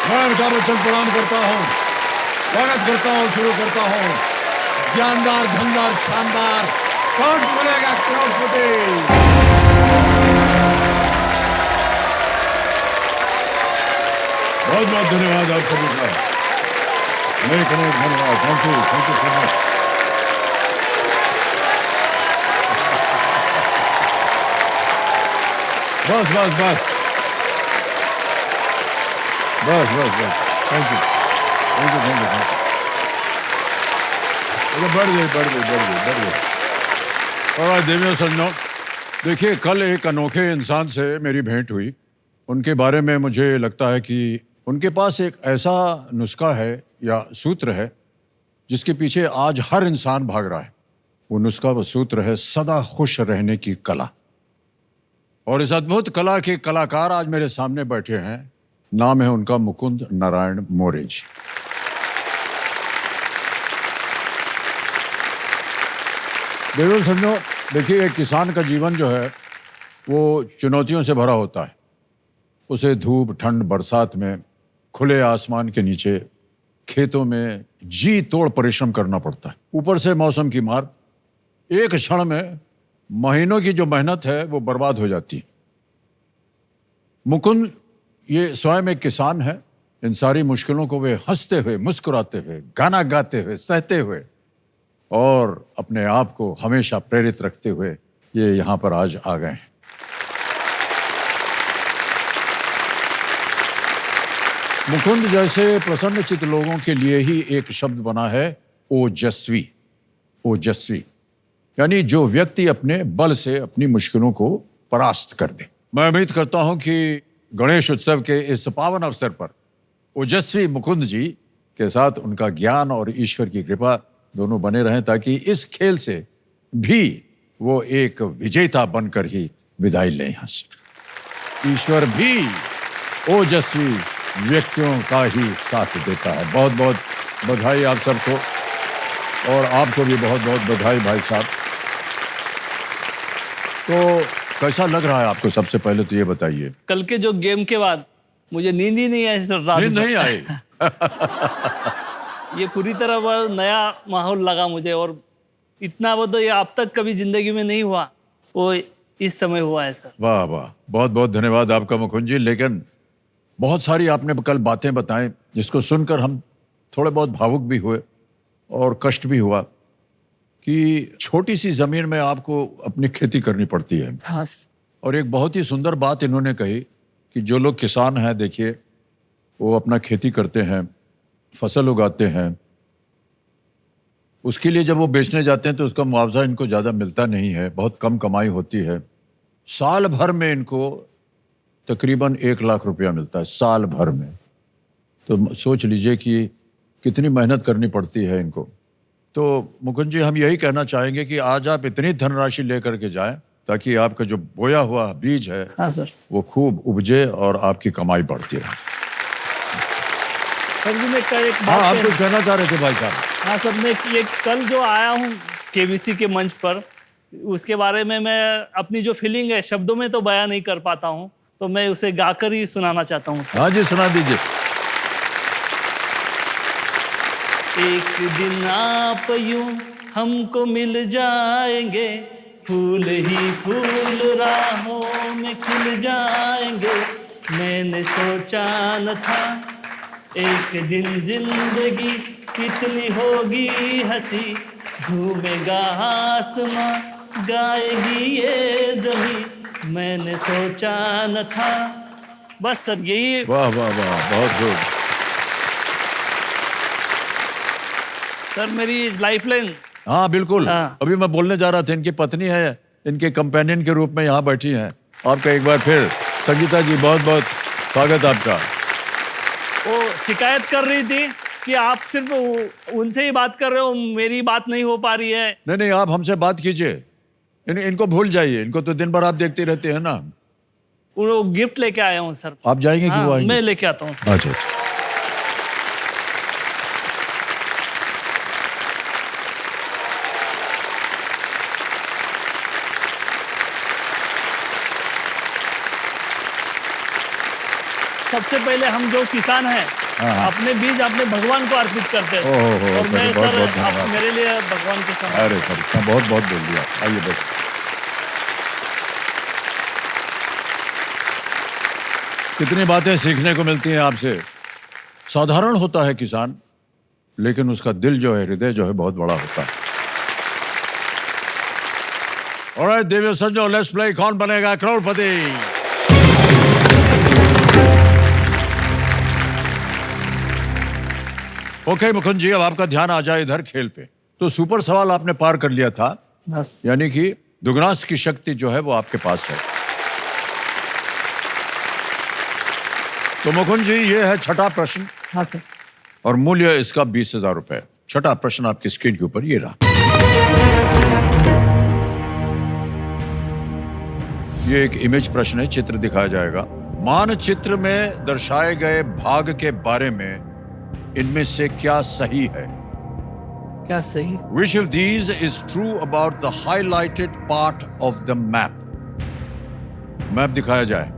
मैं अमिताभ बच्चन प्रणाम करता हूँ, स्वागत करता हूँ, शुरू करता हूँ। ज्ञानदार, धनदार, शानदार, कौन बोलेगा करोड़पति। बहुत बहुत धन्यवाद आप सभी का, अनेक अनेक धन्यवाद। Thank you so much. बस बस बस बस बस बस, thank you thank you thank you thank you. बढ़ गई। और देवियों सज्जनों, देखिए, कल एक अनोखे इंसान से मेरी भेंट हुई। उनके बारे में मुझे लगता है कि उनके पास एक ऐसा नुस्खा है या सूत्र है जिसके पीछे आज हर इंसान भाग रहा है। वो नुस्खा, वो सूत्र है सदा खुश रहने की कला। और इस अद्भुत कला के कलाकार आज मेरे सामने बैठे हैं। नाम है उनका मुकुंद नारायण मोरे जी। देखो समझो, देखिए, एक किसान का जीवन जो है वो चुनौतियों से भरा होता है। उसे धूप, ठंड, बरसात में, खुले आसमान के नीचे, खेतों में जी तोड़ परिश्रम करना पड़ता है। ऊपर से मौसम की मार, एक क्षण में महीनों की जो मेहनत है वो बर्बाद हो जाती है। मुकुंद ये स्वयं एक किसान है। इन सारी मुश्किलों को वे हंसते हुए, मुस्कुराते हुए, गाना गाते हुए, सहते हुए और अपने आप को हमेशा प्रेरित रखते हुए ये यहाँ पर आज आ गए हैं। मुकुंद जैसे प्रसन्नचित्त लोगों के लिए ही एक शब्द बना है, ओजस्वी। ओजस्वी यानी जो व्यक्ति अपने बल से अपनी मुश्किलों को परास्त कर दे। मैं उम्मीद करता हूं कि गणेश उत्सव के इस पावन अवसर पर ओजस्वी मुकुंद जी के साथ उनका ज्ञान और ईश्वर की कृपा दोनों बने रहें, ताकि इस खेल से भी वो एक विजेता बनकर ही विदाई लें यहाँ से। ईश्वर भी ओजस्वी व्यक्तियों का ही साथ देता है। बहुत बहुत बधाई आप सबको, और आपको भी बहुत बहुत बधाई भाई साहब। तो कैसा लग रहा है आपको? सबसे पहले तो ये बताइए। कल के जो गेम के बाद मुझे नींद ही नहीं आई सर, रात नींद नहीं आई? ये पूरी तरह वह नया माहौल लगा मुझे, और इतना वो तो ये अब तक कभी जिंदगी में नहीं हुआ, वो इस समय हुआ है सर। वाह वाह, बहुत बहुत धन्यवाद आपका मुकुंद जी। लेकिन बहुत सारी आपने कल बातें बताएं जिसको सुनकर हम थोड़े बहुत भावुक भी हुए और कष्ट भी हुआ कि छोटी सी जमीन में आपको अपनी खेती करनी पड़ती है। हाँ। और एक बहुत ही सुंदर बात इन्होंने कही कि जो लोग किसान हैं, देखिए, वो अपना खेती करते हैं, फसल उगाते हैं, उसके लिए जब वो बेचने जाते हैं तो उसका मुआवजा इनको ज़्यादा मिलता नहीं है, बहुत कम कमाई होती है। साल भर में इनको तकरीबन 1 लाख रुपया मिलता है, साल भर में। तो सोच लीजिए कि कितनी मेहनत करनी पड़ती है इनको। तो मुकुंद जी, हम यही कहना चाहेंगे कि आज आप इतनी धनराशि लेकर के जाएं ताकि आपका जो बोया हुआ बीज है, हाँ सर, वो खूब उपजे और आपकी कमाई बढ़ती रहे। सर जी मैं एक हाँ, बात आप कुछ कहना चाह रहे थे भाई साहब? हाँ सर, मैं ये कल जो आया हूँ केबीसी के मंच पर, उसके बारे में मैं अपनी जो फीलिंग है शब्दों में तो बयां नहीं कर पाता हूँ, तो मैं उसे गाकर ही सुनाना चाहता हूँ सर। हाँ जी, सुना दीजिए। एक दिन आप यूं हमको मिल जाएंगे, फूल ही फूल राहों में खिल जाएंगे। मैंने सोचा न था एक दिन जिंदगी कितनी होगी हंसी, झूमेगा आसमां, गाएगी ये ज़मीं, मैंने सोचा न था। बस सर यही। वाह वाह वाह, बहुत खूब। सर मेरी लाइफलाइन। हाँ बिल्कुल, हाँ। अभी मैं बोलने जा रहा था, इनकी पत्नी है, इनके कंपेनियन के रूप में यहाँ बैठी हैं। आपका एक बार फिर संगीता जी, बहुत बहुत स्वागत आपका। वो शिकायत कर रही थी कि आप सिर्फ उनसे ही बात कर रहे हो, मेरी बात नहीं हो पा रही है। नहीं नहीं, आप हमसे बात कीजिए। इनको भूल जाइए, इनको तो दिन भर आप देखते रहते हैं ना। वो गिफ्ट लेके आया हूँ सर। आप जाएंगे कि वो हाँ, आएंगे? मैं लेके आता हूँ सर। अच्छा अच्छा। सबसे पहले हम जो किसान हैं हाँ। अपने बीज अपने भगवान को अर्पित करते हैं। ओहो, और मैं बहुत सर बहुत धन्यवाद। आप मेरे लिए भगवान के समान। अरे सर, बहुत बहुत बोल दिया। आइए बैठ। कितनी बातें सीखने को मिलती हैं आपसे। साधारण होता है किसान, लेकिन उसका दिल जो है, हृदय जो है, बहुत बड़ा होता है। ऑलराइट देवियो संजो, let's play Kaun Banega Crorepati. Okay Mukund जी, अब आपका ध्यान आ जाए इधर खेल पे। तो सुपर सवाल आपने पार कर लिया था, हाँ सर। यानी कि दुगुनास की शक्ति जो है वो आपके पास है। तो मुकुंद जी, ये है छठा प्रश्न हाँ सर। और मूल्य इसका 20,000 रुपए। छठा प्रश्न आपकी स्क्रीन के ऊपर ये रहा। ये एक इमेज प्रश्न है, चित्र दिखाया जाएगा। मानचित्र में दर्शाए गए भाग के बारे में इनमें से क्या सही है? क्या सही? Which of these is true about the highlighted part of the map? Map दिखाया जाए।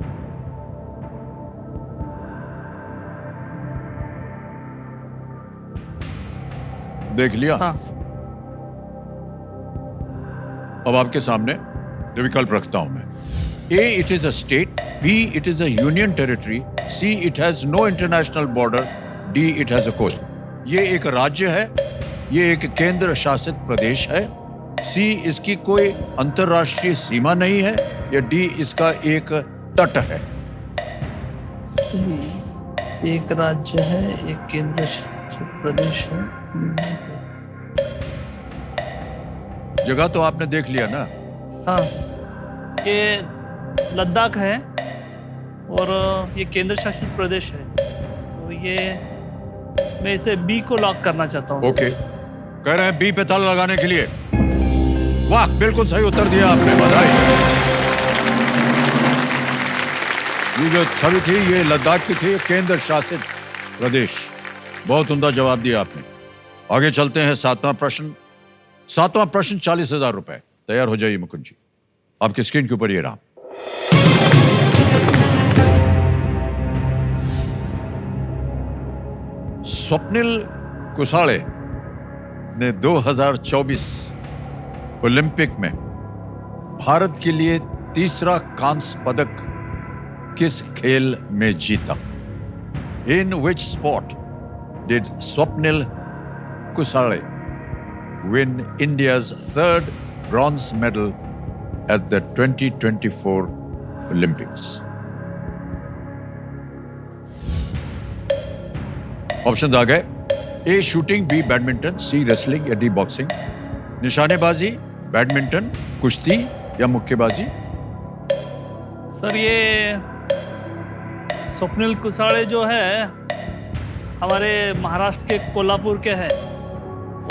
देख लिया? हाँ सर। अब आपके सामने जो विकल्प रखता हूं मैं। A, it is a state. B, it is a union territory. C, it has no international border. D, it has a coast. ये एक राज्य है, ये एक केंद्र शासित प्रदेश है। C, इसकी कोई अंतर्राष्ट्रीय सीमा नहीं है। या D, इसका एक तट है। सही। एक राज्य है, एक केंद्र शासित प्रदेश है। जगह तो आपने देख लिया ना? हाँ सर। ये लद्दाख है और ये केंद्र शासित प्रदेश है। तो ये मैं इसे बी को लॉक करना चाहता हूँ। ओके, कह रहे हैं बी पे ताला लगाने के लिए। वाह, बिल्कुल सही उत्तर दिया आपने, बधाई। ये जो छवि थी ये लद्दाख की थी, केंद्र शासित प्रदेश। बहुत उम्दा जवाब दिया आपने। आगे चलते हैं सातवां प्रश्न। सातवां प्रश्न 40,000 रुपए। तैयार हो जाइए मुकुंद जी, आपकी स्क्रीन के ऊपर ये रहा। स्वप्निल कुसाळे ने 2024 ओलंपिक में भारत के लिए तीसरा कांस्य पदक किस खेल में जीता? In which sport did Swapnil Kusale win India's third bronze medal at the 2024 Olympics? Options आ गए। A shooting, B badminton, C wrestling या डी बॉक्सिंग। निशानेबाजी, बैडमिंटन, कुश्ती या मुक्केबाजी। सर ये स्वप्निल कुसाळे जो है हमारे महाराष्ट्र के कोल्हापुर के हैं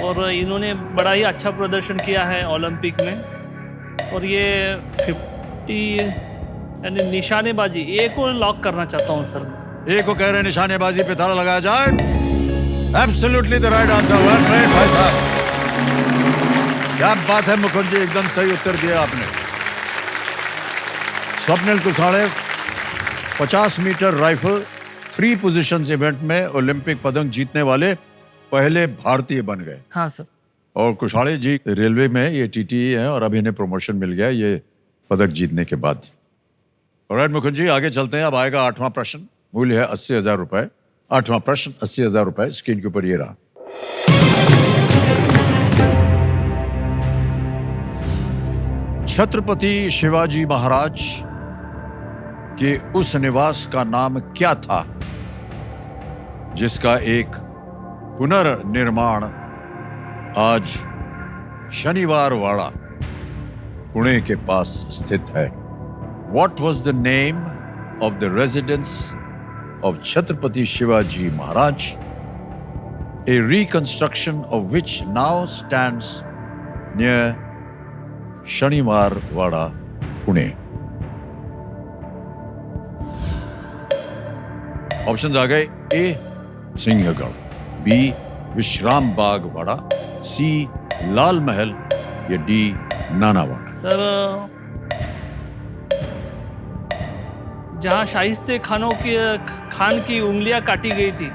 और इन्होंने बड़ा ही अच्छा प्रदर्शन किया है ओलंपिक में। और ये 50 यानी निशानेबाजी, ए को लॉक करना चाहता हूँ सर। ए को कह रहे हैं निशानेबाजी पे ताला लगाया जाए। Absolutely the right answer. Well played भाई साहब, क्या बात है मुकुंद जी, एकदम सही उत्तर दिया आपने। Swapnil Kusale 50 metre rifle 3 positions event में ओलंपिक पदक जीतने वाले पहले भारतीय बन गए। हाँ सर। और कुशाळे जी रेलवे में ये टीटीई है और अभी इन्हें प्रमोशन मिल गया ये पदक जीतने के बाद। ऑलराइट मुकुंद जी, आगे चलते हैं। अब आएगा आठवां प्रश्न, मूल्य है 80,000 रुपए। आठवां प्रश्न 80,000 रुपए। स्क्रीन के ऊपर ये रहा। छत्रपति शिवाजी महाराज के उस निवास का नाम क्या था जिसका एक पुनर्निर्माण आज शनिवार वाड़ा पुणे के पास स्थित है? What was the name of the residence of Chhatrapati Shivaji Maharaj, a reconstruction of which now stands near Shaniwar Wada, Pune? Options आ गए। ए सिंहगढ़, बी विश्राम बाग वाड़ा, सी लाल महल या डी नानावाड़ा। सर जहाँ शाइस्ते खान की उंगलियां काटी गई थी,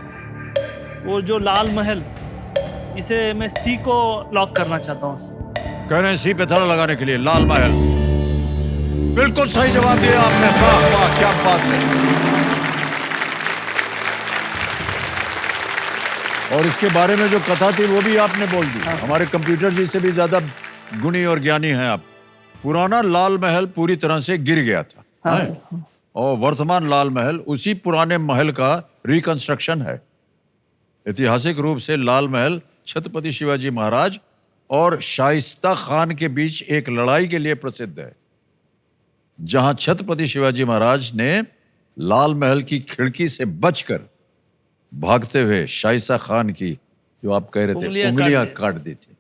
वो जो लाल महल, इसे मैं सी को लॉक करना चाहता हूँ सर। कह रहे हैं सी पे थड़ा लगाने के लिए लाल महल। बिल्कुल सही जवाब दिया आपने। वाह वाह, क्या बात है। और इसके बारे में जो कथा थी वो भी आपने बोल दी। हमारे कंप्यूटर जी से भी ज्यादा गुणी और ज्ञानी हैं आप। पुराना लाल महल पूरी तरह से गिर गया था, हाँ हैं? सर। और वर्तमान लाल महल उसी पुराने महल का रिकंस्ट्रक्शन है। ऐतिहासिक रूप से लाल महल छत्रपति शिवाजी महाराज और शाइस्ता खान के बीच एक लड़ाई के लिए प्रसिद्ध है, जहां छत्रपति शिवाजी महाराज ने लाल महल की खिड़की से बचकर भागते हुए शाइस्ता खान की, जो आप कह रहे थे, उंगलियां काट दी थी।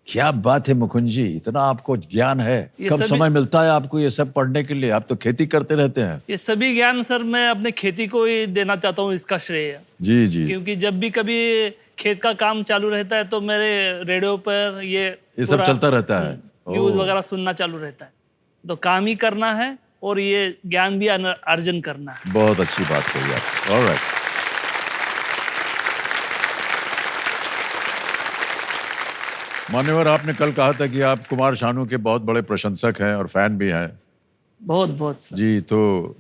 क्या बात है मुकुंद जी, इतना आपको ज्ञान है। कब समय मिलता है आपको ये सब पढ़ने के लिए? आप तो खेती करते रहते हैं। ये सभी ज्ञान सर मैं अपने खेती को ही देना चाहता हूँ, इसका श्रेय। जी जी। क्योंकि जब भी कभी खेत का काम चालू रहता है तो मेरे रेडियो पर ये सब चलता रहता है, न्यूज वगैरह सुनना चालू रहता है। तो काम ही करना है और ये ज्ञान भी अर्जन करना है। बहुत अच्छी बात कही आप। ऑलराइट। मान्यवर, आपने कल कहा था कि आप कुमार शानू के बहुत बड़े प्रशंसक हैं और फैन भी हैं। बहुत बहुत सर। जी, तो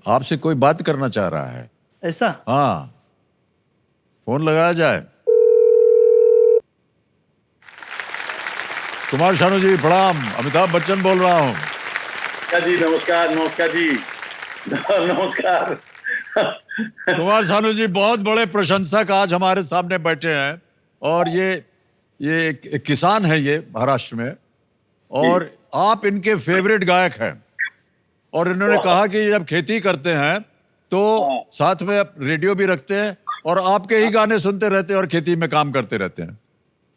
आपसे कोई बात करना चाह रहा है। ऐसा? हाँ, फोन लगाया जाए। कुमार शानू जी प्रणाम, अमिताभ बच्चन बोल रहा हूँ। जी नमस्कार। नमस्कार जी। नमस्कार। कुमार शानू जी बहुत बड़े प्रशंसक आज हमारे सामने बैठे हैं, और ये एक किसान है ये महाराष्ट्र में, और आप इनके फेवरेट गायक हैं। और इन्होंने कहा कि जब खेती करते हैं तो साथ में रेडियो भी रखते हैं और आपके ही गाने सुनते रहते हैं और खेती में काम करते रहते हैं।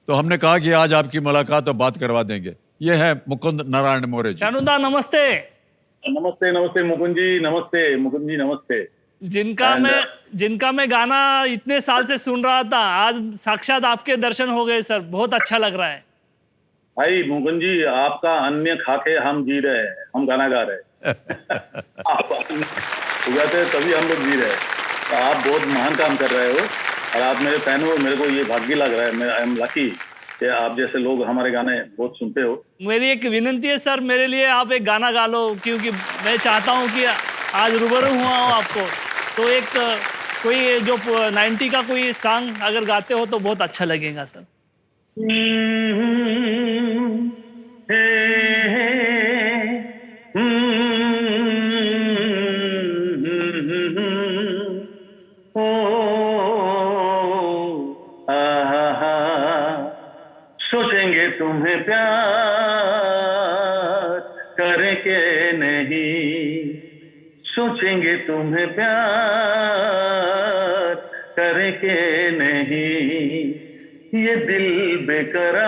तो हमने कहा कि आज आपकी मुलाकात और बात करवा देंगे। ये है मुकुंद नारायण मोरे जी। शानूदा नमस्ते। नमस्ते नमस्ते मुकुंद जी, नमस्ते मुकुंद जी, नमस्ते। जिनका मैं गाना इतने साल से सुन रहा था, आज साक्षात आपके दर्शन हो गए सर। बहुत अच्छा लग रहा है भाई मुकुंद जी, आपका अन्य खाके हम जी रहे हैं, हम गाना गा रहे हैं। आप उगाते तभी हम लोग जी रहे हैं। तो आप बहुत महान काम कर रहे हो और आप मेरे फैन हो। मेरे को ये भाग्य लग रहा है, मैं आई एम लकी कि आप जैसे लोग हमारे गाने बहुत सुनते हो। मेरी एक विनती है सर, मेरे लिए आप एक गाना गा लो, क्योंकि मैं चाहता हूँ कि आज रूबरू हुआ हूँ आपको। तो एक कोई जो 90 का कोई सॉन्ग अगर गाते हो तो बहुत अच्छा लगेगा सर। सोचेंगे तुम्हें प्यार करके नहीं, सोचेंगे तुम्हें प्यार करके नहीं, ये दिल बेकरार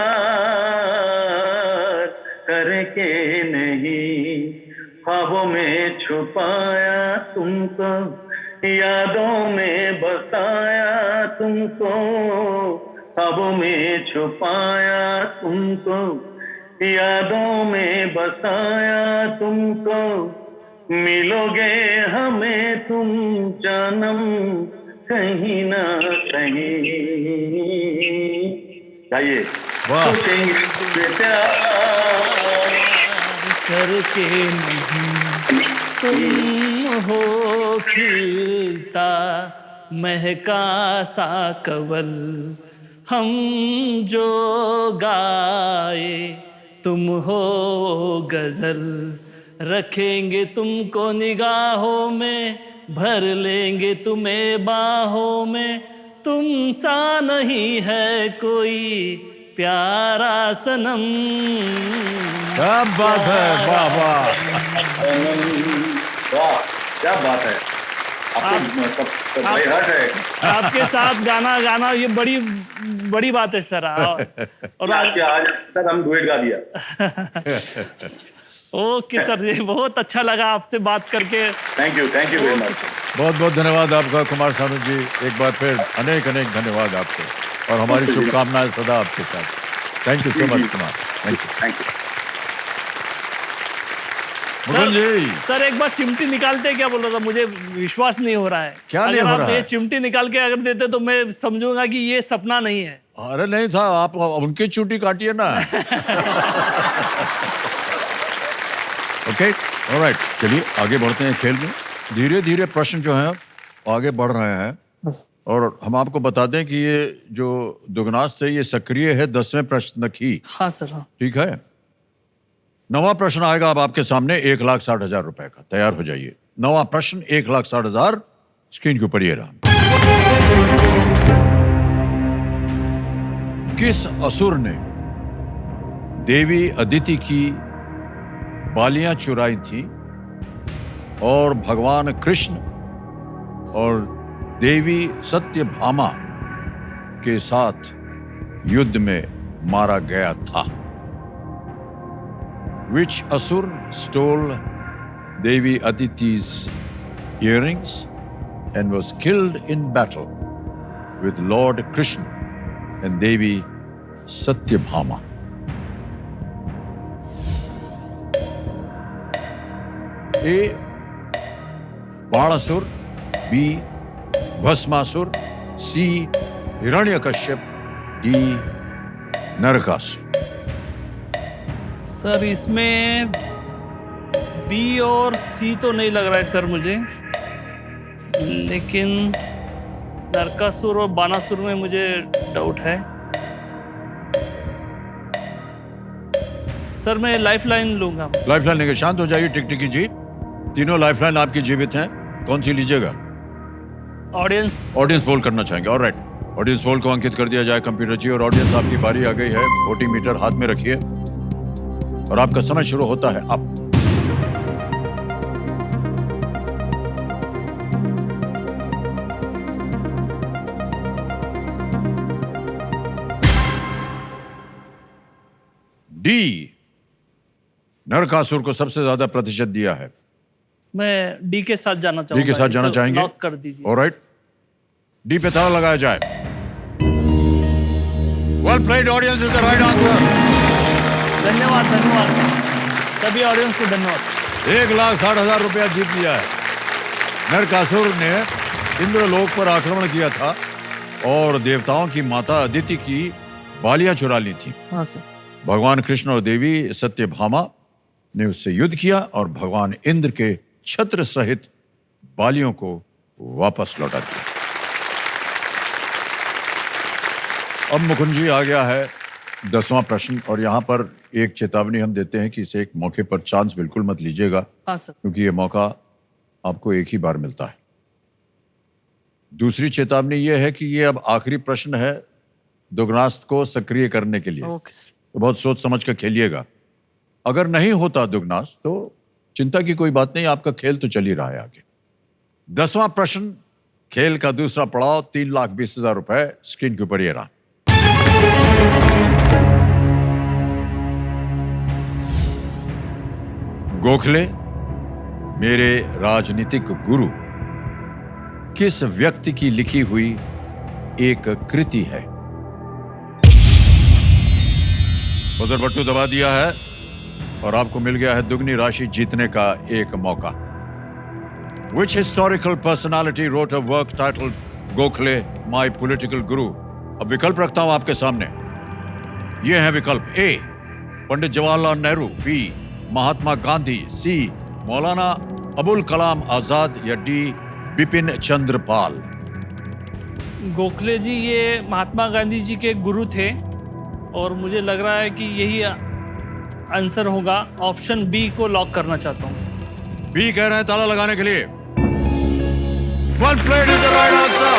करके नहीं। ख्वाबों में छुपाया तुमको, यादों में बसाया तुमको, ख्वाबों में छुपाया तुमको, यादों में बसाया तुमको। मिलोगे हमें तुम जानम कहीं ना कहीं। गाइए। सोचेंगे प्यार करके नहीं, तुम हो खिलता महका सा कवल, हम जो गाए तुम हो गजल। रखेंगे तुमको निगाहों में, भर लेंगे तुम्हें बाहों में, तुम सा नहीं है कोई प्यारा सनम। क्या बात है, वाह वाह। वाह क्या बात है। आपके साथ गाना ये बड़ी बात है सर। और आज तक हम डुएट गा दिया। ओके सर, ये बहुत अच्छा लगा आपसे बात करके। Thank you very much. बहुत बहुत धन्यवाद आपका कुमार शानू जी। एक बार फिर अनेक धन्यवाद आपको, और हमारी शुभकामनाएं सदा आपके साथ। Thank you so much Kumar. Thank you. Mukund ji sir एक बार चिमटी निकालते क्या बोल रहा था, मुझे विश्वास नहीं हो रहा है। क्या नहीं अगर हो आप रहा ये है? चिमटी निकाल के अगर देते तो मैं समझूंगा कि ये सपना नहीं है। अरे नहीं था, आप उनकी चूटी काटिए ना। ओके, ऑलराइट, चलिए आगे बढ़ते हैं खेल में। धीरे धीरे प्रश्न जो हैं आगे बढ़ रहे हैं और हम आपको बता दें कि ये जो दुगनास से ये सक्रिय है 10वें प्रश्न की। हाँ सर हाँ। ठीक है, 9वां प्रश्न आएगा अब आपके सामने 1,60,000 रुपए का। तैयार हो जाइए। 9वां प्रश्न 1,60,000 स्क्रीन के ऊपर ये रहा। किस असुर ने देवी अदिति की बालियां चुराई थी और भगवान कृष्ण और देवी सत्यभामा के साथ युद्ध में मारा गया था? Which asur stole Devi Aditi's earrings and was killed in battle with Lord Krishna and Devi Satyabhama? A. Banasur, B. Bhasmasur, C. Hiranyakashyap, D. Narakasur. Sir इसमें बी और सी तो नहीं लग रहा है सर मुझे, लेकिन नरकासुर और बानासुर में मुझे डाउट है। सर मैं लाइफलाइन लूंगा। लाइफलाइन लेके शांत हो जाइए टिकटिकी जी। तीनों लाइफलाइन आपकी जीवित हैं, कौन सी लीजिएगा? ऑडियंस पोल करना चाहेंगे। ऑलराइट, ऑडियंस पोल को अंकित कर दिया जाए कंप्यूटर जी। और ऑडियंस आपकी बारी आ गई है। वोटिंग हाथ में रखिए और आपका समय शुरू होता है अब। डी, नरकासुर को सबसे ज्यादा प्रतिशत दिया है। मैं डी के साथ जाना चाहूंगा। डी के साथ जाना इसे चाहेंगे? लॉक कर दीजिए। ऑलराइट, डी पे ताला लगाया जाए। Well played audience, is the right answer. धन्यवाद धन्यवाद सभी ऑडियंस को धन्यवाद। 1,60,000 रुपया जीत लिया है। नरकासुर ने इंद्रलोक पर आक्रमण किया था और देवताओं की माता अदिति की बालियां चुरा ली थी। हाँ सर। भगवान कृष्ण और देवी सत्यभामा ने उससे युद्ध किया और भगवान इंद्र के छत्र सहित बालियों को वापस लौटा दिया। अब मुकुंद जी आ गया है 10वां प्रश्न और यहां पर एक चेतावनी हम देते हैं कि इसे एक मौके पर चांस बिल्कुल मत लीजिएगा। हाँ सर। क्योंकि ये मौका आपको एक ही बार मिलता है। दूसरी चेतावनी यह है कि ये अब आखिरी प्रश्न है दुगनास्त को सक्रिय करने के लिए। Okay sir. तो बहुत सोच समझ कर खेलिएगा। अगर नहीं होता दुगनास्त तो चिंता की कोई बात नहीं, आपका खेल तो चल ही रहा है आगे। 10वां प्रश्न खेल का दूसरा पड़ाव 3,20,000 रुपए स्क्रीन के ऊपर ये रहा। गोखले मेरे राजनीतिक गुरु किस व्यक्ति की लिखी हुई एक कृति है? बजर बट्टू दबा दिया है और आपको मिल गया है दुगनी राशि जीतने का एक मौका। Which historical personality wrote a work titled Gokhale my political गुरु? अब विकल्प रखता हूं आपके सामने। ये है विकल्प। ए, पंडित जवाहरलाल नेहरू, बी, महात्मा गांधी, सी, मौलाना अबुल कलाम आजाद, या डी, बिपिन चंद्र पाल। गोखले जी ये महात्मा गांधी जी के गुरु थे और मुझे लग रहा है कि यही आंसर होगा। ऑप्शन बी को लॉक करना चाहता हूँ। बी कह रहे हैं ताला लगाने के लिए। Well played is the right answer.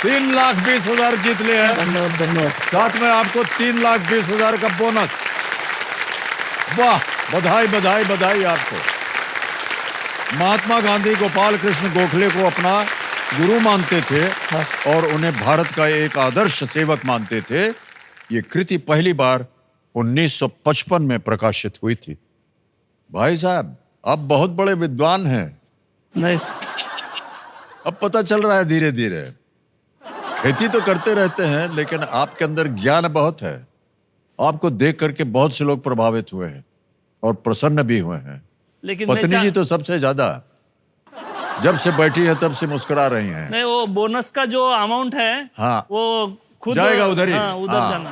$3,20,000 जीत लिए हैं। धन्यवाद धन्यवाद। साथ में आपको 3,20,000 का बोनस। वाह, बधाई बधाई बधाई आपको। महात्मा गांधी गोपाल कृष्ण गोखले को अपना गुरु मानते थे और उन्हें भारत का एक आदर्श सेवक मानते थे। ये कृति पहली बार 1955 में प्रकाशित हुई थी। भाई साहब, आप बहुत बड़े विद्वान हैं। नाइस। अब पता चल रहा है धीरे धीरे। खेती तो करते रहते हैं, लेकिन आपके अंदर ज्ञान बहुत है। आपको देख करके बहुत से लोग प्रभावित हुए हैं और प्रसन्न भी हुए हैं। लेकिन मैं पत्नी जी तो सबसे ज्यादा, जब से बैठी है तब से मुस्कुरा रही हैं। नहीं, वो बोनस का जो अमाउंट है हाँ, वो खुद जाएगा उधर ही। हाँ, उधर हाँ। जाना।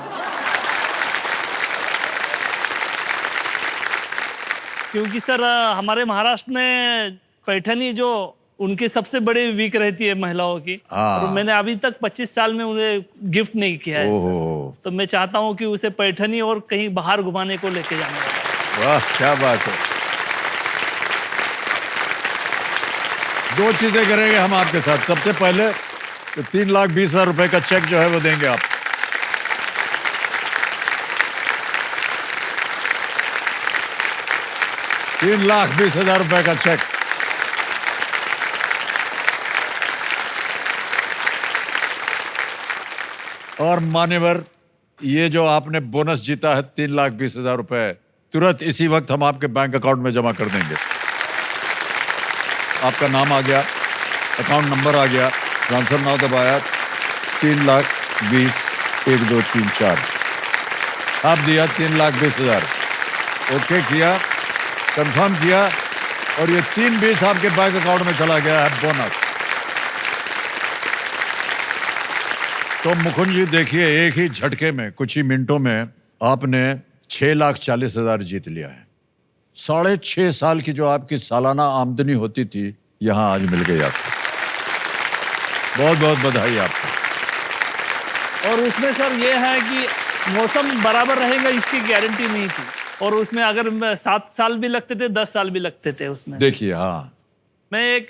क्योंकि सर हमारे महाराष्ट्र में पैठनी जो उनकी सबसे बड़ी वीक रहती है महिलाओं की, हाँ। और मैंने अभी तक 25 साल में उन्हें गिफ्ट नहीं किया है सर। ओहो, तो मैं चाहता हूँ कि उसे पैठनी और कहीं बाहर घुमाने को लेके जाने वाला। वाह क्या बात है। 2 चीजें करेंगे हम आपके साथ। सबसे पहले तो 3,20,000 रुपए का चेक जो है वो देंगे आप। ₹3,20,000 रुपए का चेक। और मान्यवर, ये जो आपने बोनस जीता है 3,20,000 रुपए, तुरंत इसी वक्त हम आपके बैंक अकाउंट में जमा कर देंगे। आपका नाम आ गया, अकाउंट नंबर आ गया, ट्रांसफर नाउ दबाया, 3,20,1234 छाप दिया, 3,20,000 ओके किया, कंफर्म किया, और ये 3,20 आपके बैंक अकाउंट में चला गया है बोनस। तो मुकुंद जी देखिए, एक ही झटके में, कुछ ही मिनटों में आपने 6,40,000 जीत लिया है। 6.5 साल की जो आपकी सालाना आमदनी होती थी, यहां आज मिल गई आपको। बहुत बहुत बधाई आपको। और उसमें सर ये है कि मौसम बराबर रहेगा इसकी गारंटी नहीं थी, और उसमें अगर 7 साल भी लगते थे, 10 साल भी लगते थे उसमें। देखिए, हाँ, मैं एक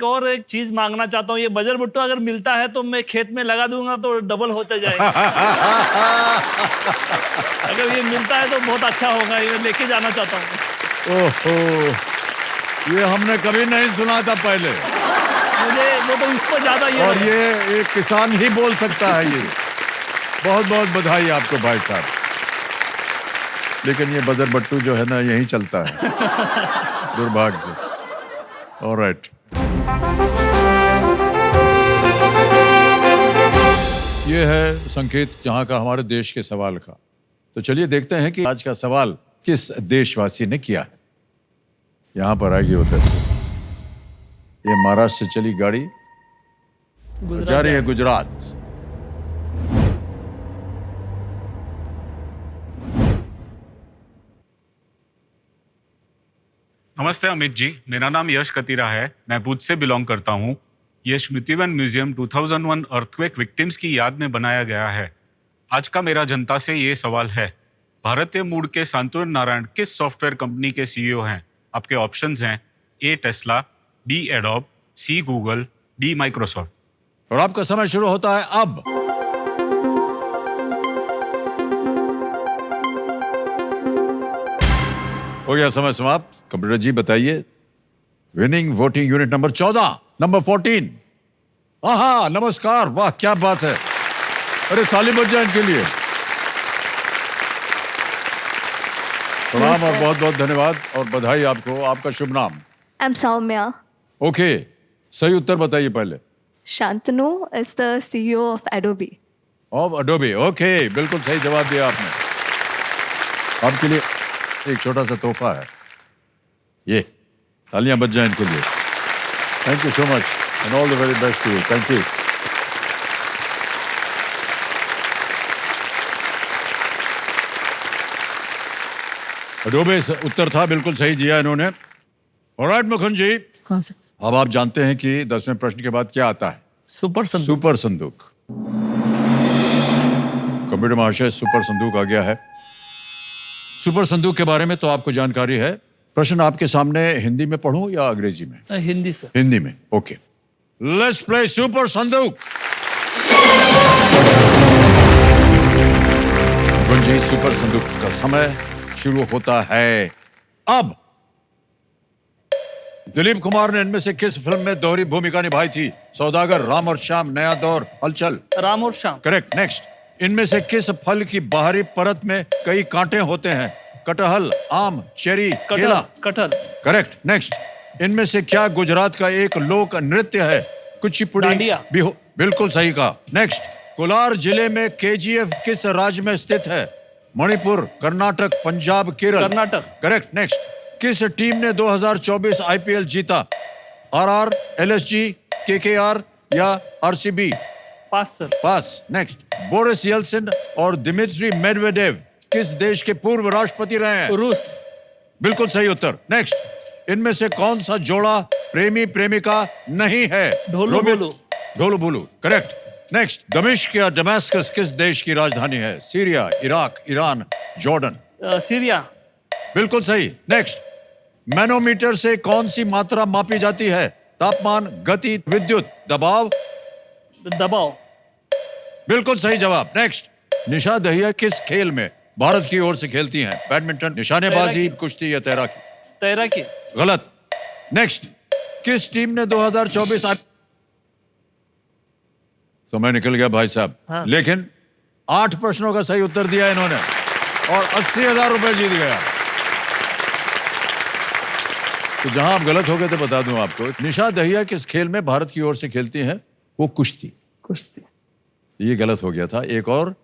चीज मांगना चाहता हूँ, ये बजर भुट्टो अगर मिलता है तो मैं खेत में लगा दूंगा तो डबल होते जाएगा। अगर ये मिलता है तो बहुत अच्छा होगा, ये लेके जाना चाहता हूँ। ओहो, ये हमने कभी नहीं सुना था पहले। मुझे वो तो इस पर ज्यादा ये और है। ये एक किसान ही बोल सकता है ये। बहुत बहुत बधाई आपको भाई साहब। लेकिन ये बजर बट्टू जो है ना, यही चलता है, दुर्भाग्य। ऑलराइट, ये है संकेत यहाँ का, हमारे देश के सवाल का। तो चलिए देखते हैं कि आज का सवाल किस देशवासी ने किया है। यहाँ पर आएगी वो तस्वीर। ये महाराष्ट्र से चली गाड़ी जा रही है गुजरात। नमस्ते अमित जी, मेरा नाम यश कतीरा है। मैं भुज से बिलोंग करता हूँ। ये स्मृतिवन म्यूजियम 2001 अर्थक्वेक विक्टिम्स की याद में बनाया गया है। आज का मेरा जनता से ये सवाल है, भारतीय मूल के शांतनु नारायण किस सॉफ्टवेयर कंपनी के सीईओ हैं? आपके ऑप्शंस हैं ए Tesla, B adobe, C Google, D Microsoft. और आपका समय शुरू होता है अब। हो गया समय समाप्त। कंप्यूटर जी बताइए, winning voting unit number 14, number 14। हाँ, नमस्कार, वाह क्या बात है। अरे ताली बज जाए इनके लिए। प्रणाम और बहुत बहुत धन्यवाद और बधाई आपको। आपका शुभ नाम? I'm Soumya. ओके, सही उत्तर बताइए पहले। Shantanu is the CEO of Adobe. Of Adobe, okay, बिल्कुल सही जवाब दिया आपने। आपके लिए एक छोटा सा तोहफा है, ये तालियां बज जाएं इनके लिए। Thank you so much and all the very best to you. Thank you. Adobe उत्तर था, बिल्कुल सही दिया इन्होंने। ऑलराइट मुकुंद जी, हाँ सर। अब आप जानते हैं कि 10वें प्रश्न के बाद क्या आता है? सुपर संदूक। सुपर संदूक। कंप्यूटर महाशय, सुपर संदूक आ गया है। सुपर संदूक के बारे में तो आपको जानकारी है। प्रश्न आपके सामने हिंदी में पढ़ूं या अंग्रेजी में? हिंदी सर। हिंदी में, ओके। लेट्स प्ले सुपर संदूक। जी, सुपर संदूक का समय शुरू होता है अब। दिलीप कुमार ने इनमें से किस फिल्म में दोहरी भूमिका निभाई थी? सौदागर, राम और श्याम, नया दौर, हलचल। राम और श्याम। करेक्ट। नेक्स्ट, इनमें से किस फल की बाहरी परत में कई कांटे होते हैं? कटहल, आम, चेरी, केला। कटहल। करेक्ट। नेक्स्ट, इनमें से क्या गुजरात का एक लोक नृत्य है? कुचिपुड़ी, डांडिया। बिल्कुल सही कहा। नेक्स्ट, कोलार जिले में केजीएफ किस राज्य में स्थित है? मणिपुर, कर्नाटक, पंजाब, केरल। कर्नाटक। करेक्ट। नेक्स्ट, किस टीम ने 2024 आईपीएल जीता? आरआर, एलएसजी, केकेआर या आरसीबी? पास सर। पास। नेक्स्ट, बोरिस येल्सिन और दिमित्री मेडवेडेव किस देश के पूर्व राष्ट्रपति रहे हैं? रूस। बिल्कुल सही उत्तर। नेक्स्ट, इनमें से कौन सा जोड़ा प्रेमी प्रेमिका नहीं है? ढोलू बोलू। ढोलू बोलू। करेक्ट। नेक्स्ट, दमिश्क या डमास्कस किस देश की राजधानी है? Syria, Iraq, Iran, Jordan? Syria. बिल्कुल सही। नेक्स्ट, मैनोमीटर से कौन सी मात्रा मापी जाती है? तापमान, गति, विद्युत, दबाव? दबाव। बिल्कुल सही जवाब। नेक्स्ट, निशा दहिया किस खेल में भारत की ओर से खेलती हैं? बैडमिंटन, निशानेबाजी, कुश्ती या तैराकी? तैराकी। गलत। नेक्स्ट, किस टीम ने 2024 समय निकल गया भाई साहब। हाँ। लेकिन 8 प्रश्नों का सही उत्तर दिया इन्होंने और 80,000 रुपए जीत गया। तो जहां आप गलत हो गए तो बता दूं आपको, निशा दहिया किस खेल में भारत की ओर से खेलती हैं? वो कुश्ती। कुश्ती। ये गलत हो गया था। एक और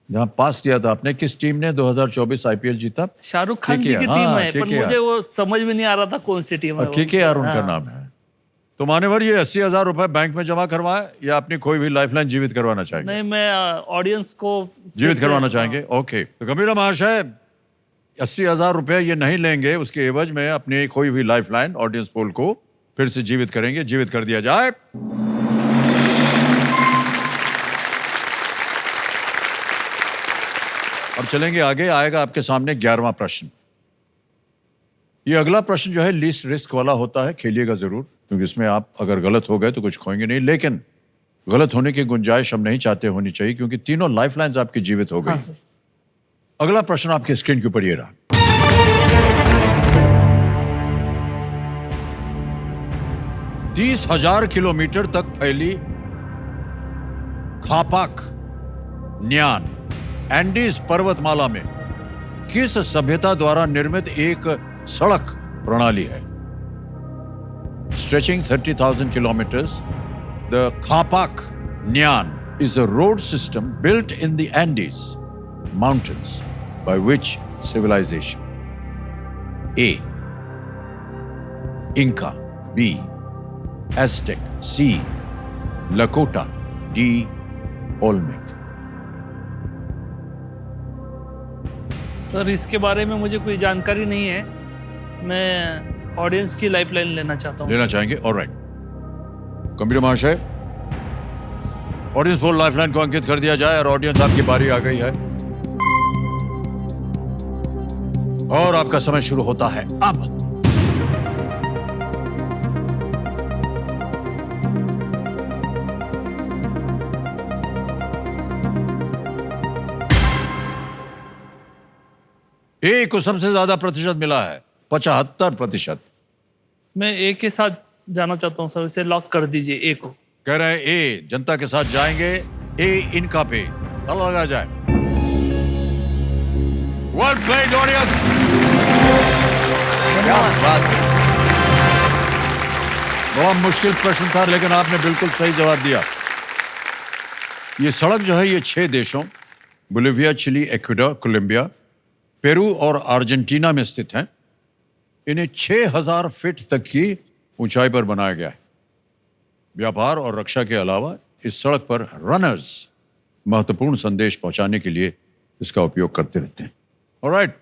जहां पास किया था आपने, किस टीम ने 2024 आईपीएल जीता? शाहरुख खान जी की KKR, टीम हाँ, है, पर KKR। मुझे वो समझ में नहीं आ रहा था कौन सी टीम है वो। केकेआर उनका हाँ। नाम है। तो मान्यवर, ये 80,000 रुपए बैंक में जमा करवाए या अपनी खोई हुई लाइफलाइन जीवित करवाना चाहेंगे? नहीं, मैं ऑडियंस को जीवित करवाना चाहेंगे। ओके, तो गंभीरा महाशय 80,000 रुपए ये नहीं लेंगे, उसके एवज में अपनी खोई हुई लाइफलाइन ऑडियंस पोल को फिर से जीवित करेंगे। जीवित कर दिया जाए। अब चलेंगे आगे। आएगा आपके सामने 11वां प्रश्न। ये अगला प्रश्न जो है लीस्ट रिस्क वाला होता है। खेलिएगा जरूर, क्योंकि इसमें आप अगर गलत हो गए तो कुछ खोएंगे नहीं, लेकिन गलत होने की गुंजाइश हम नहीं चाहते होनी चाहिए, क्योंकि तीनों लाइफलाइंस आपकी जीवित हो गई। हाँ सर। अगला प्रश्न आपके स्क्रीन के ऊपर ये रहा। 30,000 किलोमीटर तक फैली खापाक न्यान एंडीज पर्वतमाला में किस सभ्यता द्वारा निर्मित एक सड़क प्रणाली है? Stretching 30,000 kilometers, the Khapak Nyan is a road system built in the Andes mountains by which civilization? A. Inca. B. Aztec. C. Lakota. D. Olmec. Sir, इसके बारे में मुझे कोई जानकारी नहीं है। मैं ऑडियंस की लाइफलाइन लेना चाहता हूँ। लेना चाहेंगे? ऑलराइट। कंप्यूटर महाशय, ऑडियंस पोल लाइफलाइन को अंकित कर दिया जाए और ऑडियंस आपकी बारी आ गई है और आपका समय शुरू होता है अब। ए को सबसे ज्यादा प्रतिशत मिला है, 75%। मैं ए के साथ जाना चाहता हूँ सर, इसे लॉक कर दीजिए, ए को। कह रहे हैं ए जनता के साथ जाएंगे। ए इनका पे ताला लगा जाए। Well played audience. क्या बात है। बहुत मुश्किल प्रश्न था, लेकिन आपने बिल्कुल सही जवाब दिया। ये सड़क जो है ये 6 देशों Bolivia, Chile, Ecuador, Colombia, Peru और अर्जेंटीना में स्थित हैं। इन्हें 6,000 फीट तक की ऊंचाई पर बनाया गया है। व्यापार और रक्षा के अलावा इस सड़क पर रनर्स महत्वपूर्ण संदेश पहुंचाने के लिए इसका उपयोग करते रहते हैं। ऑलराइट,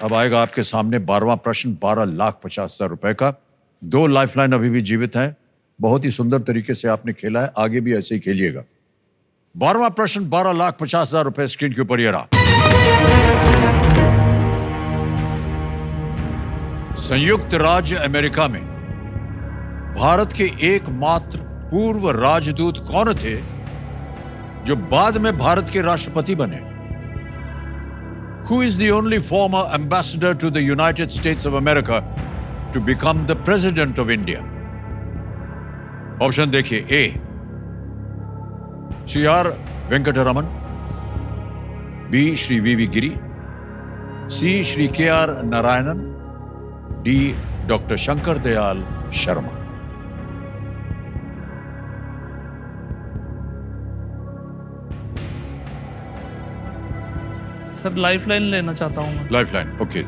अब आएगा आपके सामने 12वां प्रश्न, 12,50,000 रुपए का। 2 लाइफलाइन अभी भी जीवित हैं। बहुत ही सुंदर तरीके से आपने खेला है, आगे भी ऐसे ही खेलिएगा। 12वां प्रश्न, 12,50,000 रुपए स्क्रीन के ऊपर ये रहा। संयुक्त राज्य अमेरिका में भारत के एकमात्र पूर्व राजदूत कौन थे जो बाद में भारत के राष्ट्रपति बने? Who is the only former ambassador to the United States of America to become the president of India? Option देखिए। A CR Venkataraman, B Shri V Giri, C Shri KR Narayanan, D doctor Shankar Dayal Sharma. Sir lifeline लेना चाहता हूँ मैं। Lifeline, okay.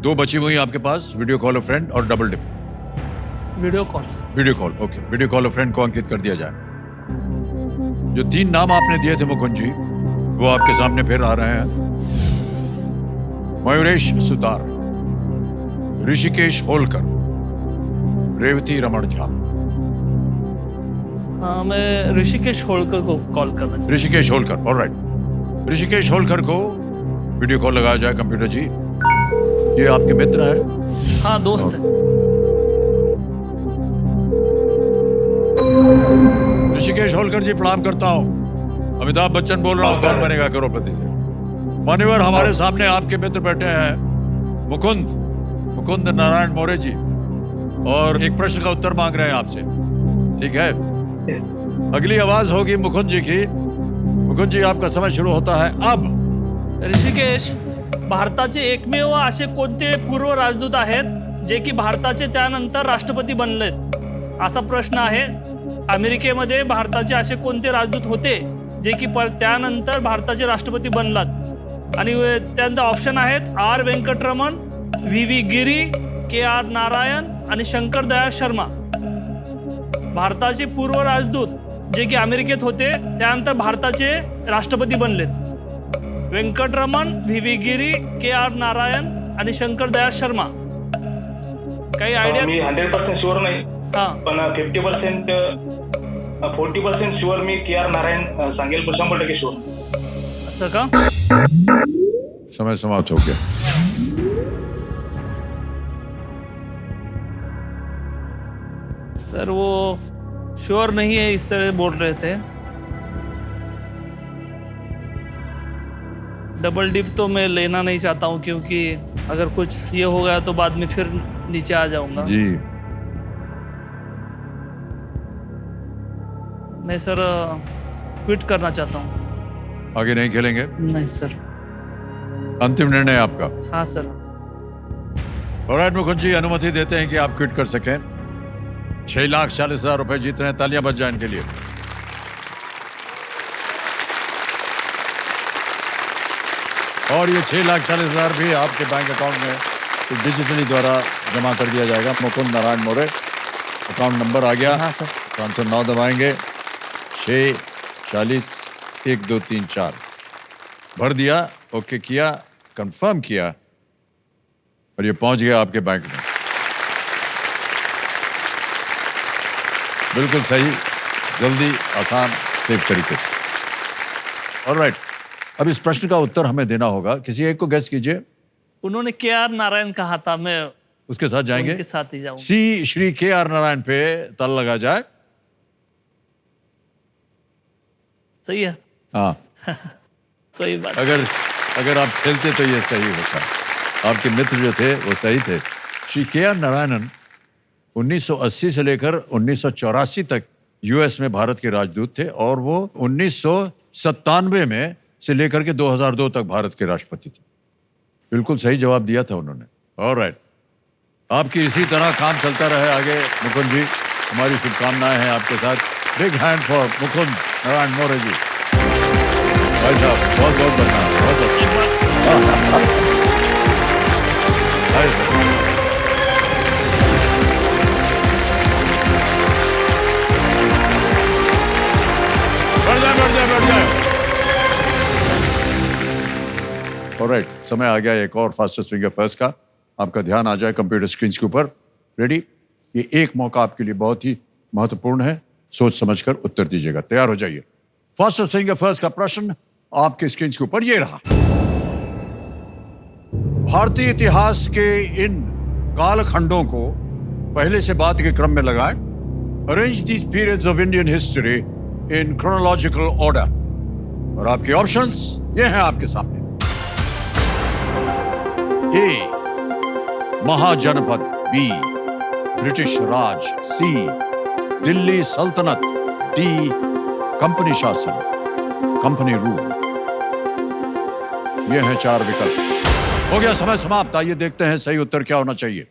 दो बची हुई आपके पास, वीडियो कॉल अ फ्रेंड और double dip. Video call. Video call, okay. Video call a friend को अंकित कर दिया जाए। जो 3 नाम आपने दिए थे मुकुंद जी, वो आपके सामने फिर आ रहे हैं। मयूरेश सुतार, ऋषिकेश होलकर, रेवती रमण झा। हाँ, मैं ऋषिकेश होलकर को कॉल करना चाहता ऋषिकेश होलकर, ऑलराइट। ऋषिकेश होलकर को वीडियो कॉल लगाया जाए कंप्यूटर जी। ये आपके मित्र है? हूँ। हाँ, दोस्त है। ऋषिकेश होलकर जी, प्रणाम करता हूँ। अमिताभ बच्चन बोल रहा हूँ, कौन बनेगा करोड़पति से। मान्यवर, हमारे सामने आपके मित्र बैठे हैं मुकुंद नारायण मौर्य जी, और एक प्रश्न का उत्तर मांग रहे हैं आपसे, ठीक है? अगली आवाज होगी मुकुंद जी की। मुकुंद जी, आपका समय शुरू होता है अब। ऋषिकेश, भारताचे एकमेव असे कोणते पूर्व राजदूत आहेत जे की भारताचे त्यानंतर राष्ट्रपती बनलेत, असा प्रश्न आहे। अमेरिकेमध्ये भारताचे असे कोणते राजदूत होते जे की त्यानंतर भारताचे राष्ट्रपती बनलात? आणि त्यानंतर ऑप्शन आहेत R Venkataraman, V Giri, KR Narayan आणि शंकर दयाळ शर्मा। भारताचे पूर्व राजदूत जे की अमेरिकेत होते त्यानंतर भारताचे राष्ट्रपती बनलेत। वेंकटरमण, व्ही गिरी, KR नारायण आणि शंकर दयाळ शर्मा। काही आयडिया? मी 100% शुअर नाही, हा, पण 50% 40% शुअर मी KR नारायण सांगेल, पण 100% शुअर। असं का? समय समाप्त हो गया। सर वो श्योर नहीं है, इस तरह बोल रहे थे। डबल डिप तो मैं लेना नहीं चाहता हूँ, क्योंकि अगर कुछ ये हो गया तो बाद में फिर नीचे आ जाऊंगा जी। मैं सर क्विट करना चाहता हूँ। आगे नहीं खेलेंगे? नहीं सर। अंतिम निर्णय आपका? हाँ सर। ऑलराइट मुकुंद जी, अनुमति देते हैं कि आप क्विट कर सकें। 6,40,000 रुपए जीत रहे हैं, तालियां बज जाए इनके लिए। और ये 6,40,000 भी आपके बैंक अकाउंट में डिजिटली द्वारा जमा कर दिया जाएगा। मुकुंद नारायण मौर्य, अकाउंट नंबर आ गया। हाँ सर। 509 दबाएंगे, 6 40 1 2 3 4 भर दिया, ओके किया, कंफर्म किया, और ये पहुंच गया आपके बैंक में। बिल्कुल सही, जल्दी, आसान, सेफ तरीके से। ऑलराइट, अब इस प्रश्न का उत्तर हमें देना होगा। किसी एक को गेस कीजिए। उन्होंने KR नारायण कहा था, मैं उसके साथ जाएंगे। उनके साथ ही जाऊंगा। सी श्री KR नारायण पे ताला लगा जाए। सही है। हाँ, कोई बात। अगर आप खेलते तो ये सही होता। आपके मित्र जो थे वो सही थे। श्री KR नारायणन 1980 से लेकर 1984 तक यूएस में भारत के राजदूत थे, और वो 1997 में से लेकर के 2002 तक भारत के राष्ट्रपति थे। बिल्कुल सही जवाब दिया था उन्होंने। ऑलराइट, आपकी इसी तरह काम चलता रहे आगे मुकुंद जी। हमारी शुभकामनाएं हैं आपके साथ। Big hand for Mukund Narayan Maurya ji. भाई साहब, बहुत बहुत धन्यवाद। बहुत बढ़ जाए। ऑलराइट, समय आ गया एक और फास्टेस्ट फिंगर फर्स्ट का। आपका ध्यान आ जाए कंप्यूटर स्क्रीन के ऊपर। रेडी? ये एक मौका आपके लिए बहुत ही महत्वपूर्ण है। सोच समझकर उत्तर दीजिएगा। तैयार हो जाइए। फास्टेस्ट फिंगर फर्स्ट का प्रश्न आपके स्क्रीन के ऊपर ये रहा। भारतीय इतिहास के इन कालखंडों को पहले से बाद के क्रम में लगाएं। Arrange these periods of Indian history in chronological order. और आपके ऑप्शंस ये हैं आपके सामने। ए महाजनपद, बी ब्रिटिश राज, सी दिल्ली सल्तनत, डी कंपनी शासन, कंपनी रूल। ये हैं 4 विकल्प। हो गया समय समाप्त। आइए देखते हैं सही उत्तर क्या होना चाहिए।